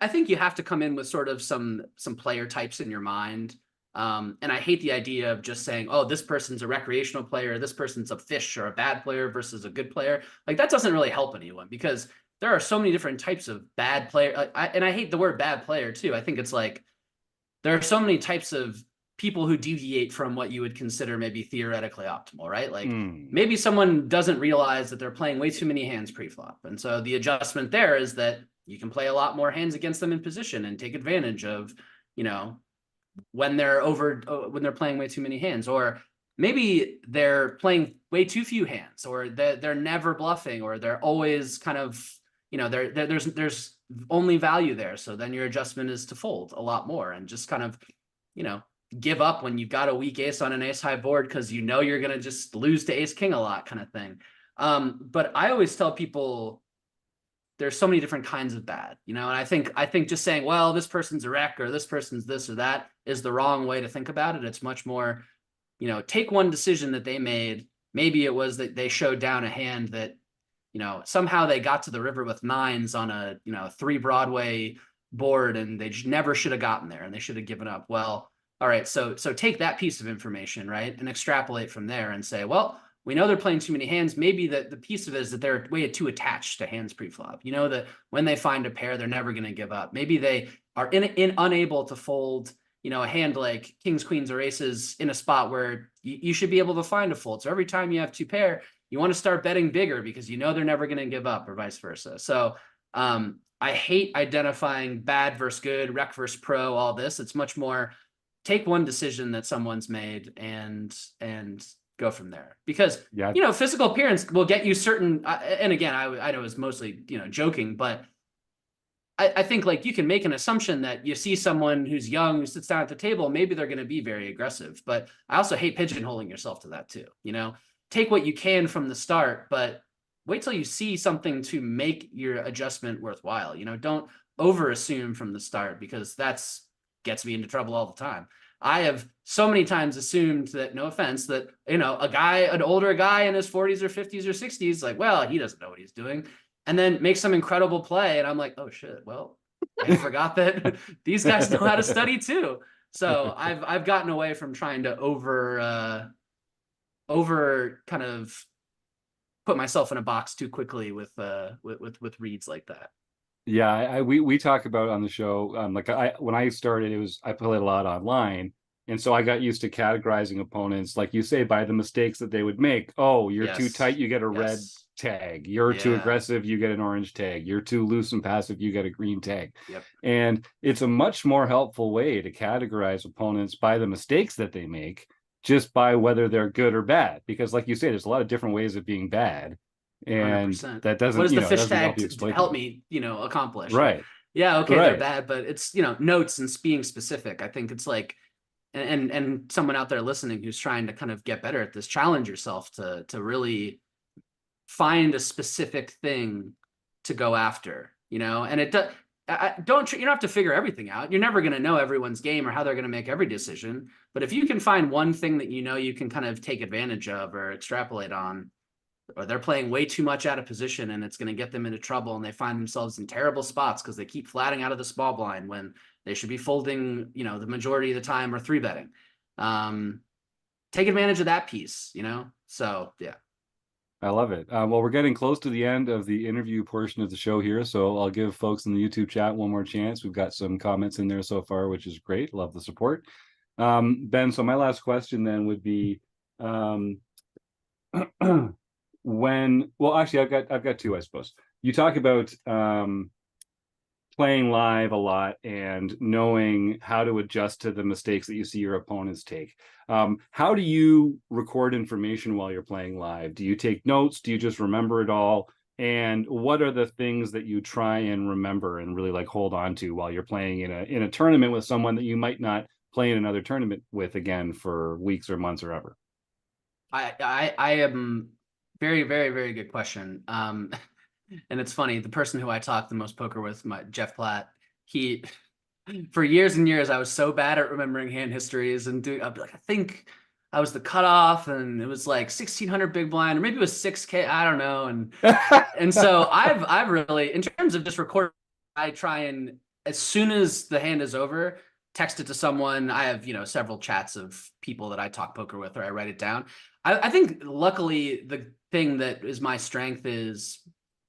I think you have to come in with sort of some player types in your mind. And I hate the idea of just saying, oh, this person's a recreational player, this person's a fish or a bad player versus a good player. Like, that doesn't really help anyone, because there are so many different types of bad player. And I hate the word bad player too. I think it's like, there are so many types of people who deviate from what you would consider maybe theoretically optimal, right? Like maybe someone doesn't realize that they're playing way too many hands pre-flop. And so the adjustment there is that you can play a lot more hands against them in position and take advantage of, when they're playing way too many hands, or maybe they're playing way too few hands, or they're never bluffing, or they're always kind of, there's only value there. So then your adjustment is to fold a lot more and just kind of, give up when you've got a weak ace on an ace high board, because you're going to just lose to ace king a lot, kind of thing. But I always tell people there's so many different kinds of bad, and I think just saying, well, this person's a wreck or this person's this or that is the wrong way to think about it. It's much more, take one decision that they made. Maybe it was that they showed down a hand that, somehow they got to the river with nines on a, 3 Broadway board, and they never should have gotten there and they should have given up. Well, all right. So take that piece of information, right, and extrapolate from there and say, well, we know they're playing too many hands. Maybe the piece of it is that they're way too attached to hands pre-flop. That when they find a pair, they're never going to give up. Maybe they are unable to fold, a hand like kings, queens, or aces in a spot where you should be able to find a fold. So every time you have 2 pair, you want to start betting bigger because they're never going to give up, or vice versa. So I hate identifying bad versus good, rec versus pro, all this. It's much more take one decision that someone's made and go from there, because physical appearance will get you certain, and again, I know it's mostly joking, but I think like you can make an assumption that you see someone who's young who sits down at the table, maybe they're going to be very aggressive. But I also hate pigeonholing yourself to that too. You know, take what you can from the start, but wait till you see something to make your adjustment worthwhile. You know, don't over assume from the start, because that's gets me into trouble all the time. I have so many times assumed that, no offense, that, you know, an older guy in his 40s or 50s or 60s, like, well, he doesn't know what he's doing, and then make some incredible play. And I'm like, oh shit, well, I forgot that these guys know how to study too. So I've gotten away from trying to over kind of put myself in a box too quickly with reads like that. Yeah, we talk about on the show. Like when I started, I played a lot online, and so I got used to categorizing opponents, like you say, by the mistakes that they would make. Oh, you're too tight, you get a red tag. You're too aggressive, you get an orange tag. You're too loose and passive, you get a green tag. Yep. And it's a much more helpful way to categorize opponents by the mistakes that they make, just by whether they're good or bad. Because, like you say, there's a lot of different ways of being bad. And 100%. that doesn't, what does you the know, fish doesn't tag help them. me, you know, accomplish? Right. Yeah, okay, Right. they're bad, but it's, you know, notes and being specific. I think it's like, and someone out there listening who's trying to kind of get better at this, challenge yourself to really find a specific thing to go after, you know. And it does, you don't have to figure everything out. You're never going to know everyone's game or how they're going to make every decision. But if you can find one thing that, you know, you can kind of take advantage of or extrapolate on, or they're playing way too much out of position and it's going to get them into trouble, and they find themselves in terrible spots because they keep flatting out of the small blind when they should be folding, you know, the majority of the time, or three betting. Take advantage of that piece, you know? So, yeah. I love it. Well, we're getting close to the end of the interview portion of the show here, so I'll give folks in the YouTube chat one more chance. We've got some comments in there so far, which is great. Love the support. Ben, so my last question then would be, well, actually, I've got two, I suppose. You talk about playing live a lot and knowing how to adjust to the mistakes that you see your opponents take. How do you record information while you're playing live? Do you take notes? Do you just remember it all? And what are the things that you try and remember and really like hold on to while you're playing in a tournament with someone that you might not play in another tournament with again for weeks or months or ever? I am very, very, very good question. And it's funny, the person who I talk the most poker with, Jeff Platt, he, for years and years, I was so bad at remembering hand histories and I'd be like, I think I was the cutoff and it was like 1600 big blind, or maybe it was 6K, I don't know. And so I've really, in terms of just recording, I try and, as soon as the hand is over, text it to someone. I have, you know, several chats of people that I talk poker with, or I write it down. I think luckily the thing that is my strength is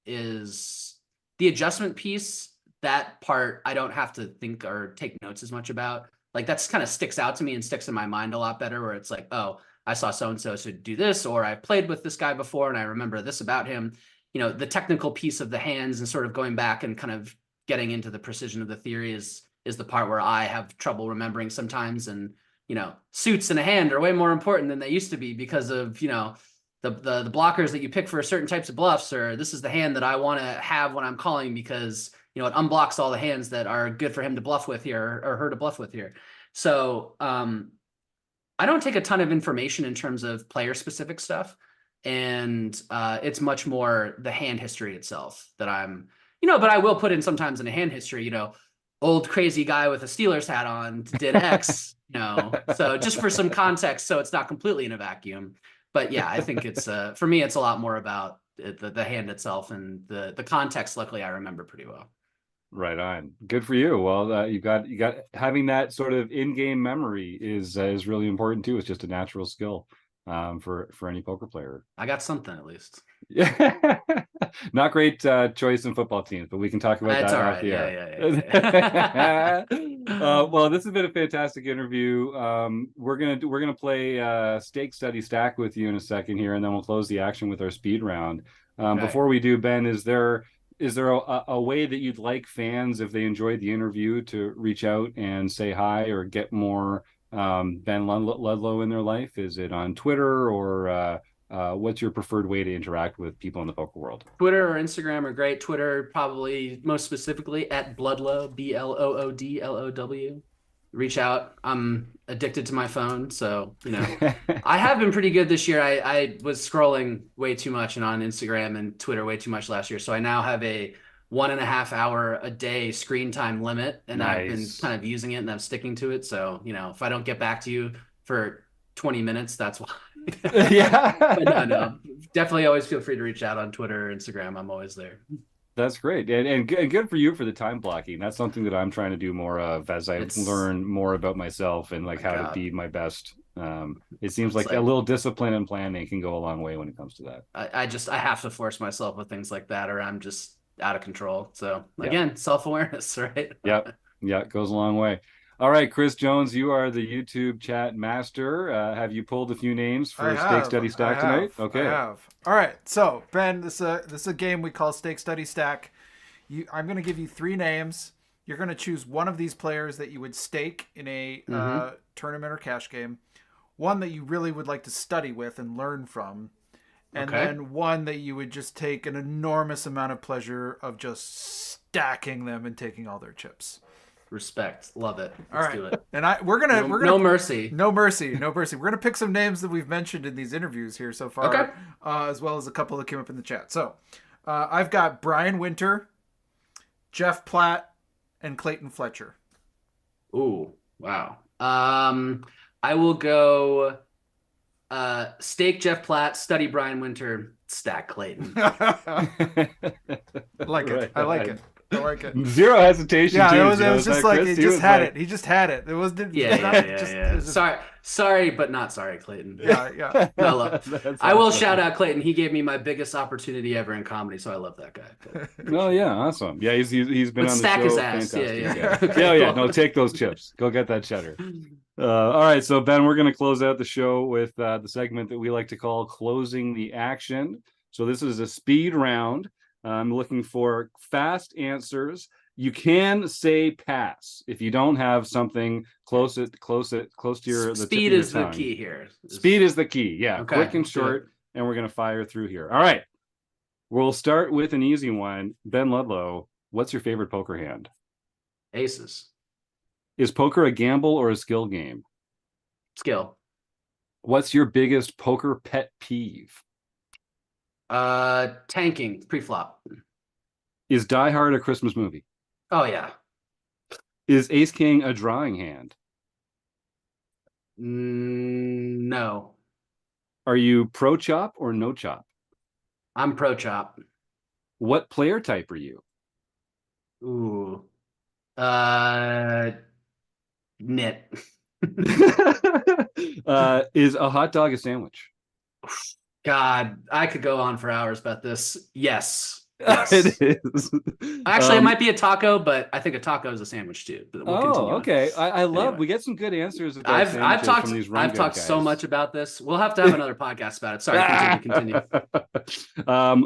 the adjustment piece. That part I don't have to think or take notes as much about. Like that's kind of sticks out to me and sticks in my mind a lot better, where it's like, oh, I saw so-and-so should do this, or I played with this guy before and I remember this about him. You know, the technical piece of the hands and sort of going back and kind of getting into the precision of the theory is the part where I have trouble remembering sometimes. And, you know, suits in a hand are way more important than they used to be because of, you know, the blockers that you pick for certain types of bluffs, or this is the hand that I want to have when I'm calling because, you know, it unblocks all the hands that are good for him to bluff with here or her to bluff with here. So I don't take a ton of information in terms of player specific stuff. And it's much more the hand history itself that I'm, you know, but I will put in sometimes in a hand history, you know, old crazy guy with a Steelers hat on did X, you know, so just for some context, so it's not completely in a vacuum. But yeah, I think it's for me, it's a lot more about the hand itself, and the context. Luckily, I remember pretty well. Right on. Good for you. Well, you got having that sort of in-game memory is really important too. It's just a natural skill for any poker player. I got something at least. Yeah, not great choice in football teams, but we can talk about That's that all off right. the Yeah. air. Well, this has been a fantastic interview. We're gonna play stake study stack with you in a second here, and then we'll close the action with our speed round. Before we do, Ben, is there a way that you'd like fans, if they enjoyed the interview, to reach out and say hi or get more Ben Ludlow in their life? Is it on Twitter or what's your preferred way to interact with people in the poker world? Twitter or Instagram are great. Twitter, probably most specifically at Bloodlow, BLOODLOW. Reach out. I'm addicted to my phone, so I have been pretty good this year. I was scrolling way too much and on Instagram and Twitter way too much last year, so I now have a 1.5 hour a day screen time limit, and I've been Nice. kind of using it and I'm sticking to it. So if I don't get back to you for 20 minutes, that's why. Yeah. But no, definitely always feel free to reach out on Twitter or Instagram. I'm always there. That's great. And good for you for the time blocking. That's something that I'm trying to do more of as I learn more about myself and like how to be my best. It seems like a little discipline and planning can go a long way when it comes to that. I have to force myself with things like that, or I'm just out of control. So again, self-awareness, right? Yep. Yeah, it goes a long way. All right, Chris Jones, you are the YouTube chat master. Have you pulled a few names for Stake Study Stack tonight? Okay. I have. All right. So, Ben, this is a game we call Stake Study Stack. I'm going to give you 3 names. You're going to choose one of these players that you would stake in a tournament or cash game, one that you really would like to study with and learn from, and then one that you would just take an enormous amount of pleasure of just stacking them and taking all their chips. Respect. Love it. Let's do it. And we're gonna no mercy. No mercy. We're gonna pick some names that we've mentioned in these interviews here so far, as well as a couple that came up in the chat. So I've got Brian Winter, Jeff Platt, and Clayton Fletcher. Ooh, wow. I will go stake Jeff Platt, study Brian Winter, stack Clayton. I like it. I like it. Zero hesitation. Yeah, it was just like he just had it. He just had it. It wasn't. Yeah. Sorry, but not sorry, Clayton. Yeah. No love. I will shout out Clayton. He gave me my biggest opportunity ever in comedy, so I love that guy. Oh yeah, awesome. Yeah, he's been on the stack show. His ass. Fantastic. Yeah. No, take those chips. Go get that cheddar. All right, so Ben, we're going to close out the show with the segment that we like to call closing the action. So this is a speed round. I'm looking for fast answers. You can say pass if you don't have something close to your. Speed is the key here. Speed is the key. Yeah, quick and short, and we're going to fire through here. All right, we'll start with an easy one. Ben Ludlow, what's your favorite poker hand? Aces. Is poker a gamble or a skill game? Skill. What's your biggest poker pet peeve? Tanking pre-flop. Is Die Hard a Christmas movie? Oh yeah. Is Ace King a drawing hand? No. Are you pro chop or no chop? I'm pro chop. What player type are you? Ooh. Knit. Is a hot dog a sandwich? God, I could go on for hours about this. Yes. It is. Actually, it might be a taco, but I think a taco is a sandwich too. But we'll continue okay. I love. We get some good answers. I've talked so much about this. We'll have to have another podcast about it. Sorry, continue.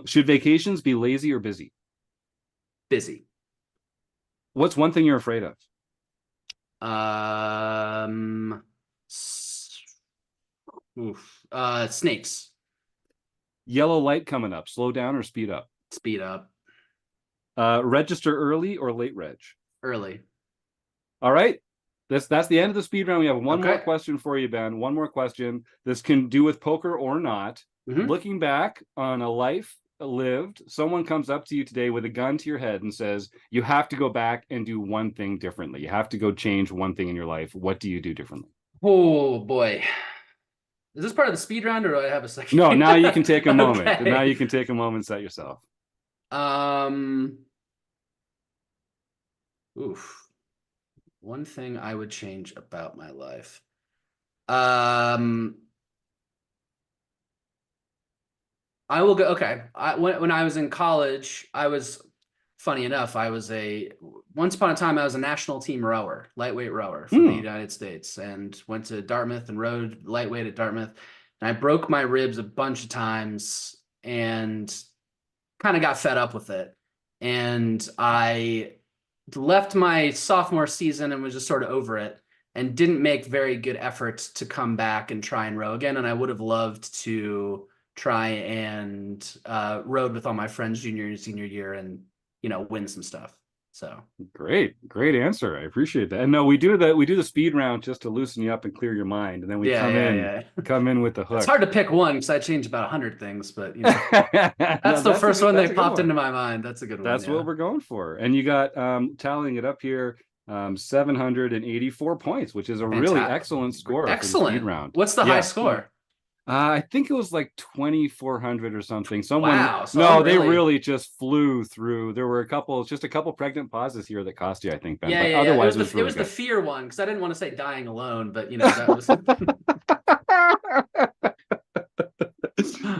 Should vacations be lazy or busy? Busy. What's one thing you're afraid of? Snakes. Yellow light coming up. Slow down or speed up? Speed up. Register early or late reg? Early. All right. That's the end of the speed round. We have one more question for you, Ben. One more question. This can do with poker or not. Looking back on a life lived, someone comes up to you today with a gun to your head and says, you have to go back and do one thing differently. You have to go change one thing in your life. What do you do differently? Oh boy. Is this part of the speed round or do I have a second? No, now you can take a moment. Now you can take a moment and set yourself. One thing I would change about my life. I will go. Okay. When I was in college, funny enough, once upon a time, I was a national team rower, lightweight rower for the United States, and went to Dartmouth and rowed lightweight at Dartmouth. And I broke my ribs a bunch of times and kind of got fed up with it. And I left my sophomore season and was just sort of over it and didn't make very good efforts to come back and try and row again. And I would have loved to try and road with all my friends junior and senior year and, win some stuff. So Great answer. I appreciate that. And no, we do the speed round just to loosen you up and clear your mind, and then we come in with the hook. It's hard to pick one because I changed about 100 things, but that's the first one that popped into my mind. That's a good one. That's what we're going for. And you got tallying it up here, 784 points, which is a really excellent score. Excellent. For the speed round. What's the high score? I think it was like 2,400 or something. Someone, wow. So no, they really just flew through. There were just a couple pregnant pauses here that cost you, I think, Ben. Yeah, but otherwise, it was the fear one because I didn't want to say dying alone, but that was.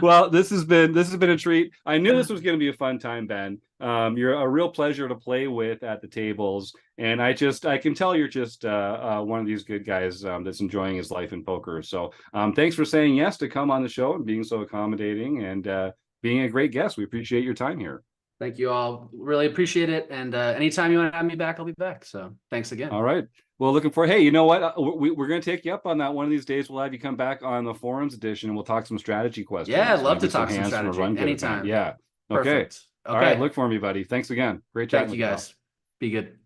Well, this has been a treat. I knew this was going to be a fun time, Ben. You're a real pleasure to play with at the tables, and I can tell you're just one of these good guys that's enjoying his life in poker. So thanks for saying yes to come on the show and being so accommodating and being a great guest. We appreciate your time here. Thank you all. Really appreciate it. And anytime you want to have me back, I'll be back. So thanks again. All right. Well, looking for, hey, you know what? We're going to take you up on that one of these days. We'll have you come back on the forums edition and we'll talk some strategy questions. Yeah, I'd love to talk some strategy anytime. Yeah. Perfect. Okay. All right. Look for me, buddy. Thanks again. Great chatting with you guys. Be good.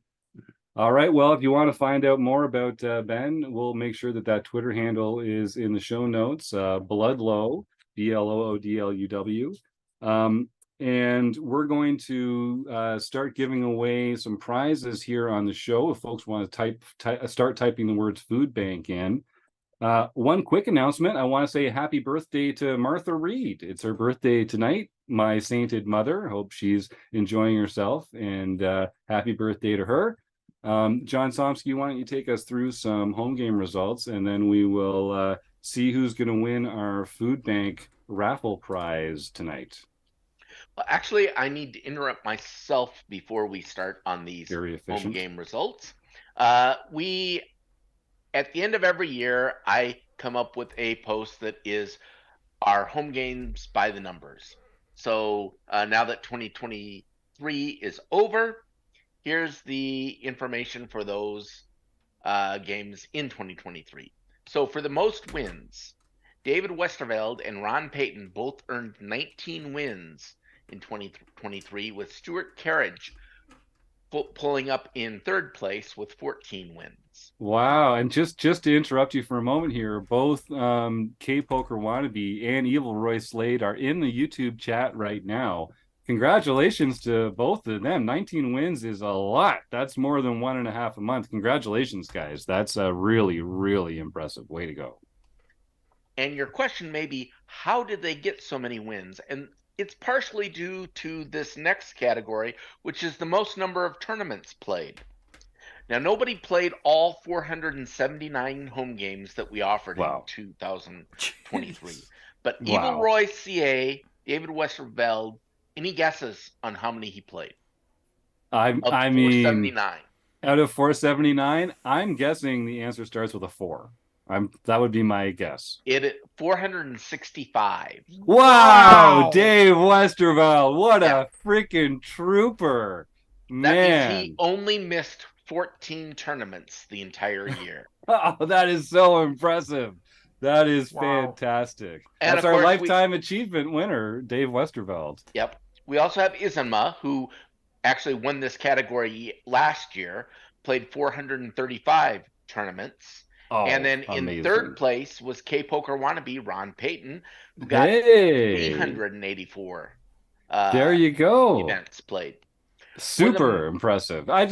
All right. Well, if you want to find out more about Ben, we'll make sure that Twitter handle is in the show notes. Bloodlow, BLOODLUW. And we're going to start giving away some prizes here on the show. If folks want to start typing the words food bank in. One quick announcement. I want to say happy birthday to Martha Reed. It's her birthday tonight, my sainted mother. Hope she's enjoying herself, and happy birthday to her. John Somsky, why don't you take us through some home game results, and then we will see who's going to win our food bank raffle prize tonight. Well, actually, I need to interrupt myself before we start on these home game results. At the end of every year, I come up with a post that is our home games by the numbers. So now that 2023 is over, here's the information for those games in 2023. So for the most wins, David Westerveld and Ron Payton both earned 19 wins in 2023, with Stuart Carriage pulling up in third place with 14 wins. Wow. And just to interrupt you for a moment here, both K-Poker Wannabe and Evil Roy Slade are in the YouTube chat right now. Congratulations to both of them. 19 wins is a lot. That's more than 1.5 a month. Congratulations, guys. That's a really, really impressive. Way to go. And your question may be, how did they get so many wins? And it's partially due to this next category, which is the most number of tournaments played. Now, nobody played all 479 home games that we offered in 2023. But Evil Roy CA, David Westerveld, any guesses on how many he played? I mean, 479. Out of 479, I'm guessing the answer starts with a 4. That would be my guess. 465. Wow, Dave Westerveld, what a freaking trooper. Man. That means he only missed 14 tournaments the entire year. Oh, that is so impressive. That is fantastic. And that's our lifetime achievement winner, Dave Westerveld. Yep. We also have Isanma, who actually won this category last year, played 435 tournaments. Oh, and then amazing. In third place was K-Poker Wannabe, Ron Payton, who got 384 there you go. Events played. Super impressive. I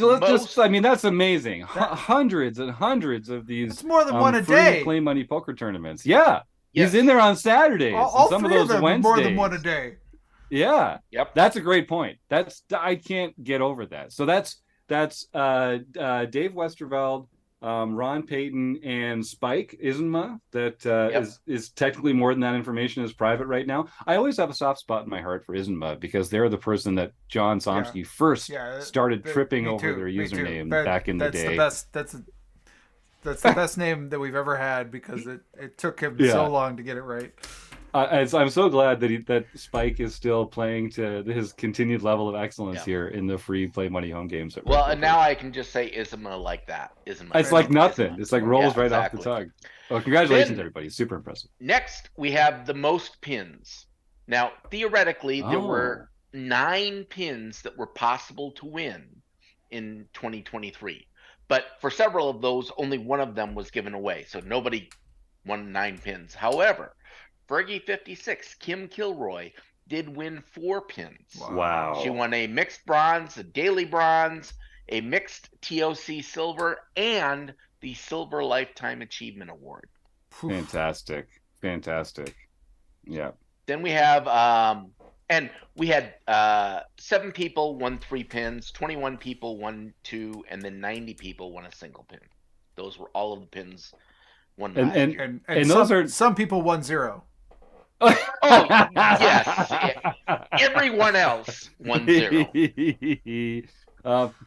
mean, that's amazing. Hundreds and hundreds of these. It's more than one a day. Play money poker tournaments. Yeah. Yes. He's in there on Saturdays. All some three of those them Wednesdays. More than one a day. Yeah. Yep. That's a great point. I can't get over that. So that's Dave Westerveld, Ron Payton, and Spike Isanma. That is technically more than that information is private right now. I always have a soft spot in my heart for Isanma because they're the person that John Somsky first started tripping over their username back in the day. That's the best name that we've ever had because it took him so long to get it right. I'm so glad that Spike is still playing to his continued level of excellence Yeah. here in the free play money home games. At Well, RecPoker. and now I can just say Isma like that. Isma. It's like nothing. Isma. It's like rolls Yeah, right exactly. off the tongue. Well, congratulations, Then- everybody. Super impressive. Next, we have the most pins. Now, theoretically, there were Oh. 9 pins that were possible to win in 2023. But for several of those, only one of them was given away. So nobody won 9 pins. However, Fergie56, Kim Kilroy, did win 4 pins. Wow. She won a mixed bronze, a daily bronze, a mixed TOC silver, and the Silver Lifetime Achievement Award. Fantastic. Yeah. Then we have and we had 7 people won 3 pins, 21 people won 2, and then 90 people won a single pin. Those were all of the pins won last year. And those some, are some people won 0. Oh yes, everyone else won 0.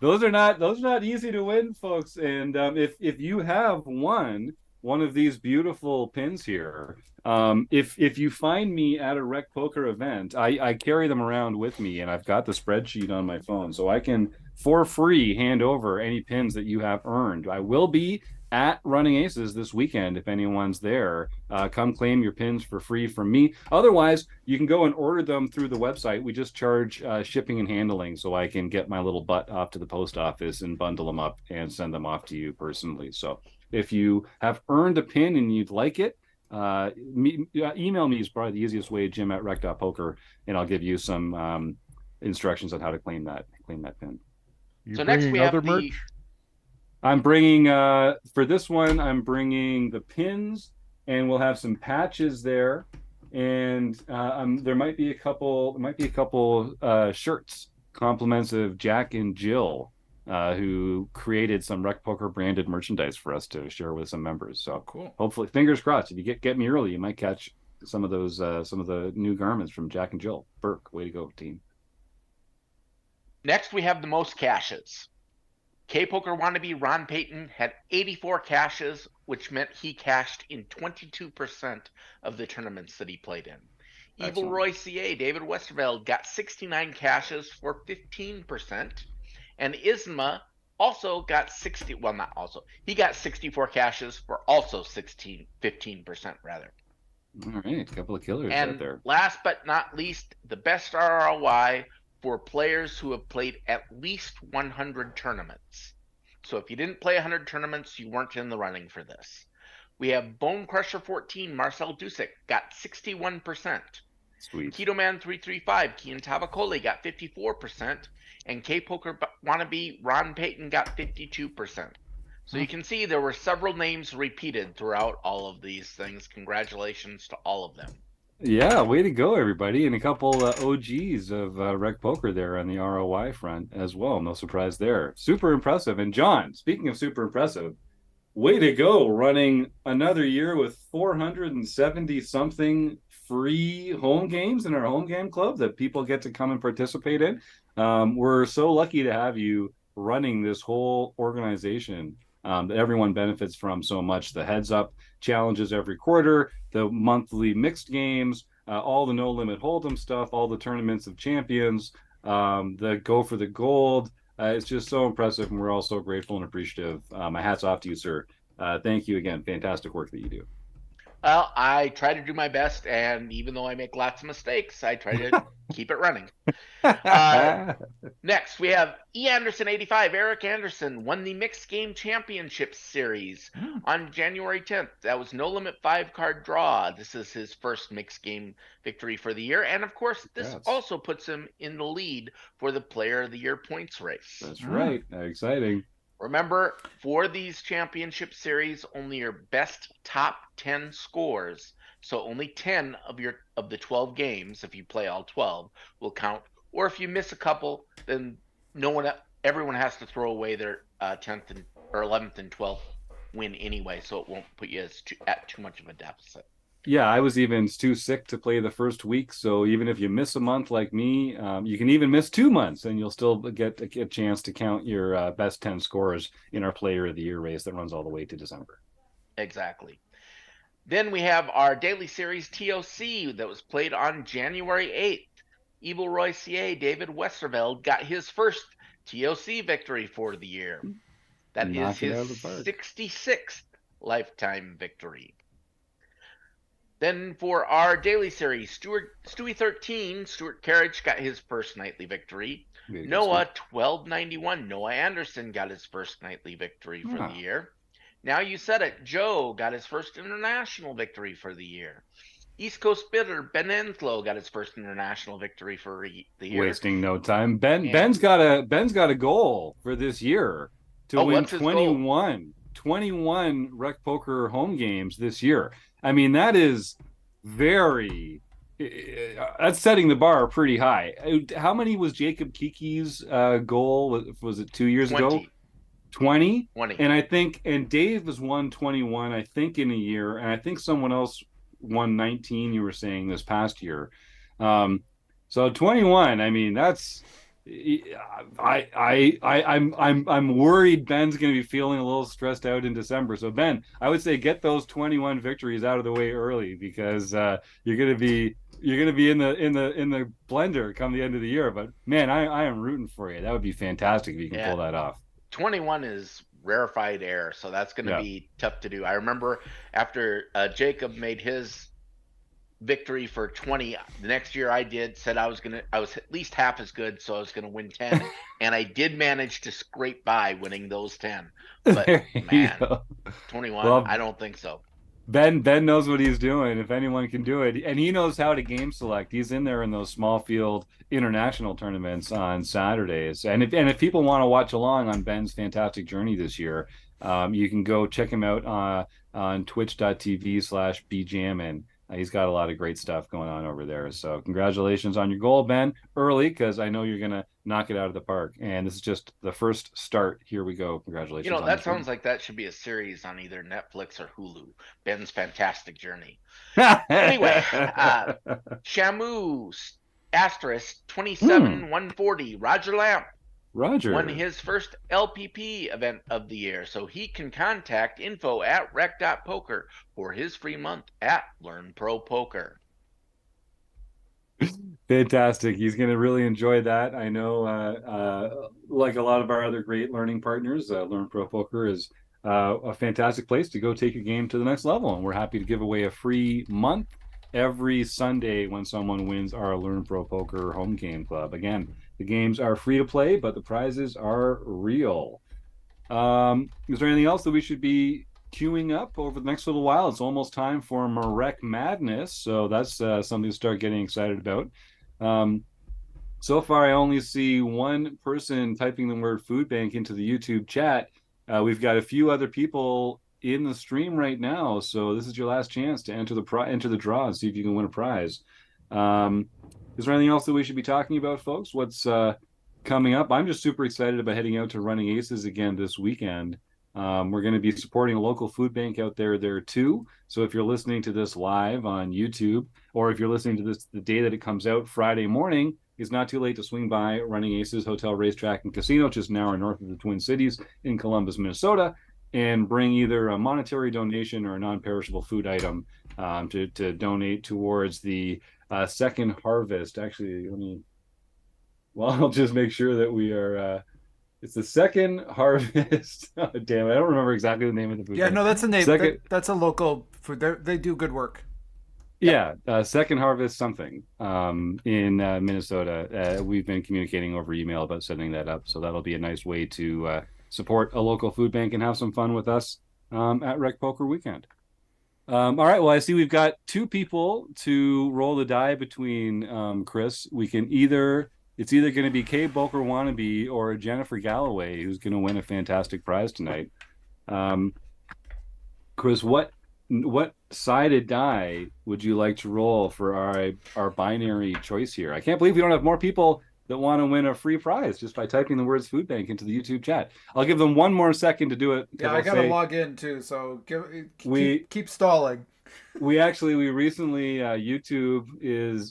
Those are not easy to win, folks. And if you have won one of these beautiful pins here, if you find me at a RecPoker event, I carry them around with me, and I've got the spreadsheet on my phone, so I can for free hand over any pins that you have earned. I will be at Running Aces this weekend. If anyone's there, come claim your pins for free from me. Otherwise, you can go and order them through the website. We just charge shipping and handling, so I can get my little butt off to the post office and bundle them up and send them off to you personally. So if you have earned a pin and you'd like it, email me is probably the easiest way, Jim@rec.poker, and I'll give you some instructions on how to claim that pin. So next we have the I'm bringing for this one, I'm bringing the pins, and we'll have some patches there, and there might be a couple shirts, compliments of Jack and Jill, who created some RecPoker branded merchandise for us to share with some members. So cool. Hopefully, fingers crossed, if you get me early, you might catch some of those some of the new garments from Jack and Jill. Burke, way to go, team. Next we have the most caches. K-Poker wannabe Ron Payton had 84 caches, which meant he cashed in 22% of the tournaments that he played in. Excellent. Evil Roy CA, David Westerveld, got 69 caches for 15%. And Isma also got he got 64 caches for also 15% rather. All right, a couple of killers and out there. Last but not least, the best ROI for players who have played at least 100 tournaments. So if you didn't play 100 tournaments, you weren't in the running for this. We have Bone Crusher 14, Marcel Dusick, got 61%. Sweet. Keto Man 335, Kian Tavakole got 54%, and K-Poker wannabe Ron Payton got 52%. So you can see there were several names repeated throughout all of these things. Congratulations to all of them. Yeah, way to go, everybody. And a couple OGs of RecPoker there on the ROI front as well. No surprise there. Super impressive. And John, speaking of super impressive, way to go running another year with 470 something free home games in our home game club that people get to come and participate in. We're so lucky to have you running this whole organization that everyone benefits from so much. The heads up challenges every quarter, the monthly mixed games, all the no limit hold'em stuff, all the tournaments of champions, the go for the gold. It's just so impressive, and we're all so grateful and appreciative. My hat's off to you, sir. Thank you again. Fantastic work that you do. Well, I try to do my best, and even though I make lots of mistakes, I try to keep it running. Next, we have E. Anderson 85. Eric Anderson won the Mixed Game Championship Series on January 10th. That was no limit 5-card draw. This is his first mixed game victory for the year, and of course, this also puts him in the lead for the Player of the Year points race. That's right. Exciting. Remember, for these championship series, only your best top 10 scores, so only 10 of the 12 games, if you play all 12, will count. Or if you miss a couple, then everyone has to throw away their 10th or 11th and 12th win anyway, so it won't put you at too much of a deficit. Yeah, I was even too sick to play the first week. So even if you miss a month like me, you can even miss 2 months and you'll still get a chance to count your best 10 scores in our Player of the Year race that runs all the way to December. Exactly. Then we have our daily series TOC that was played on January 8th. Evil Roy CA David Westerveld got his first TOC victory for the year. That Knock is it his out of the park. 66th lifetime victory. Then for our daily series, Stewie13, Stuart Carriage got his first nightly victory. Noah 1291, Noah Anderson got his first nightly victory for the year. Now you said it, Joe got his first international victory for the year. East Coast Bitter, Ben Enslow got his first international victory for the year. Wasting no time. Ben's got a goal for this year to win 21 RecPoker home games this year. I mean, that is that's setting the bar pretty high. How many was Jacob Kiki's goal? Was it 2 years ago? 20? And I think, and Dave has won 21, I think, in a year. And I think someone else won 19, you were saying, this past year. So 21, I mean, that's, I'm worried Ben's going to be feeling a little stressed out in December. So Ben, I would say get those 21 victories out of the way early, because you're going to be in the blender come the end of the year. But man, I am rooting for you. That would be fantastic if you can pull that off. 21 is rarefied air, so that's going to be tough to do. I remember after Jacob made his victory for 20, the next year I said I was at least half as good, so I was going to win 10, and I did manage to scrape by winning those 10. But man, 21, well, I don't think so. Ben knows what he's doing, if anyone can do it, and he knows how to game select. He's in there in those small field international tournaments on Saturdays, and if people want to watch along on Ben's fantastic journey this year, you can go check him out on twitch.tv/bjammin. He's got a lot of great stuff going on over there. So congratulations on your goal, Ben, early, because I know you're going to knock it out of the park. And this is just the first start. Here we go. Congratulations. You know, that sounds like that should be a series on either Netflix or Hulu. Ben's fantastic journey. Anyway, Shamu asterisk 27140, Roger Lamp. Roger won his first LPP event of the year, so he can contact info@rec.poker for his free month at Learn Pro Poker. Fantastic. He's going to really enjoy that. I know, like a lot of our other great learning partners, Learn Pro Poker is a fantastic place to go take your game to the next level. And we're happy to give away a free month every Sunday when someone wins our Learn Pro Poker home game club. Again, the games are free to play, but the prizes are real. Is there anything else that we should be queuing up over the next little while? It's almost time for Marek Madness, so that's something to start getting excited about. So far, I only see one person typing the word food bank into the YouTube chat. We've got a few other people in the stream right now, so this is your last chance to enter the draw and see if you can win a prize. Is there anything else that we should be talking about, folks? What's coming up? I'm just super excited about heading out to Running Aces again this weekend. We're going to be supporting a local food bank out there too. So if you're listening to this live on YouTube, or if you're listening to this the day that it comes out, Friday morning, it's not too late to swing by Running Aces Hotel, Racetrack, and Casino, just an hour north of the Twin Cities in Columbus, Minnesota, and bring either a monetary donation or a non-perishable food item to donate towards the second harvest. Actually, I'll just make sure that we are, it's the second harvest. Oh, damn it, I don't remember exactly the name of the food. Yeah, no, that's a name. That's a local food. They do good work. Yeah, second harvest something in Minnesota. We've been communicating over email about setting that up. So that'll be a nice way to support a local food bank and have some fun with us at Rec Poker Weekend. All right, well, I see we've got two people to roll the die between, Chris. It's either going to be Kay Boker Wannabe or Jennifer Galloway, who's going to win a fantastic prize tonight. Chris, what sided die would you like to roll for our binary choice here? I can't believe we don't have more people that want to win a free prize just by typing the words food bank into the YouTube chat. I'll give them one more second to do it. Yeah, I got to log in too, so keep stalling. We recently, YouTube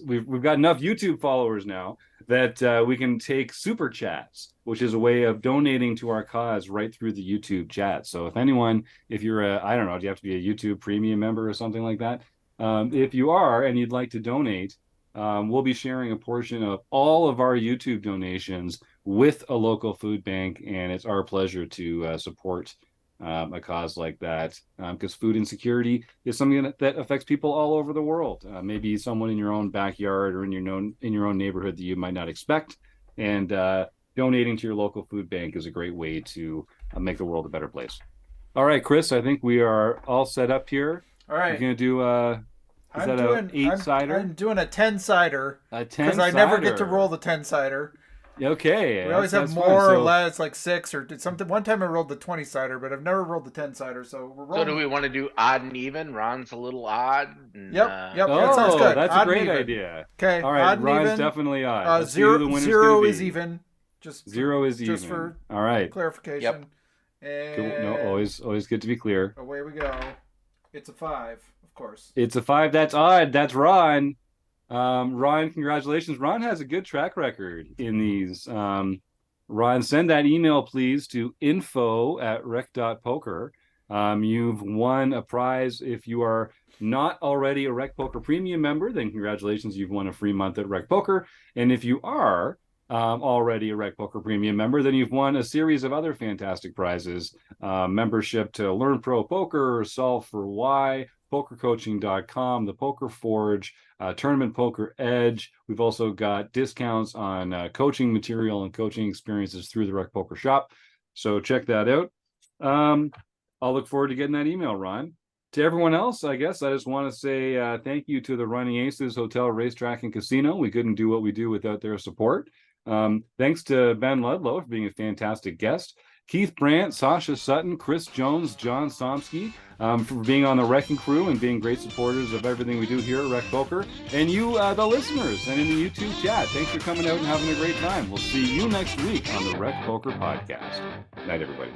we've got enough YouTube followers now that we can take super chats, which is a way of donating to our cause right through the YouTube chat. So if you're I don't know, do you have to be a YouTube premium member or something like that? If you are and you'd like to donate, we'll be sharing a portion of all of our YouTube donations with a local food bank, and it's our pleasure to support a cause like that, because food insecurity is something that affects people all over the world. Maybe someone in your own backyard or in your own neighborhood that you might not expect, and donating to your local food bank is a great way to make the world a better place. All right, Chris, I think we are all set up here. All right. You're gonna do an 8-sider? I'm doing a 10-sider. A 10-sider. Because I never get to roll the 10-sider. Okay. We always have more or less, like 6 or something. One time I rolled the 20-sider, but I've never rolled the 10-sider. So we're rolling. So do we want to do odd and even? Ron's a little odd. And, Yep. That sounds good. That's odd a great idea. Okay. All right. Ron's definitely odd. Zero is even. Zero is even. Just for all right. clarification. Yep. And Cool. No, always good to be clear. Away we go. It's a 5, of course. It's a 5. That's odd. That's Ron. Ron, congratulations. Ron has a good track record in these. Ron, send that email, please, to info@rec.poker. You've won a prize. If you are not already a RecPoker premium member, then congratulations, you've won a free month at RecPoker. And if you are already a RecPoker premium member, then you've won a series of other fantastic prizes. Membership to Learn Pro Poker, Solve for Why, PokerCoaching.com, the Poker Forge, Tournament Poker Edge. We've also got discounts on coaching material and coaching experiences through the RecPoker shop. So check that out. I'll look forward to getting that email, Ron. To everyone else, I guess I just want to say thank you to the Running Aces Hotel, Racetrack, and Casino. We couldn't do what we do without their support. Thanks to Ben Ludlow for being a fantastic guest. Keith Brandt, Sasha Sutton, Chris Jones, John Somsky, for being on the Wrecking Crew and being great supporters of everything we do here at RecPoker. And you, the listeners, and in the YouTube chat, thanks for coming out and having a great time. We'll see you next week on the RecPoker podcast. Good night, everybody.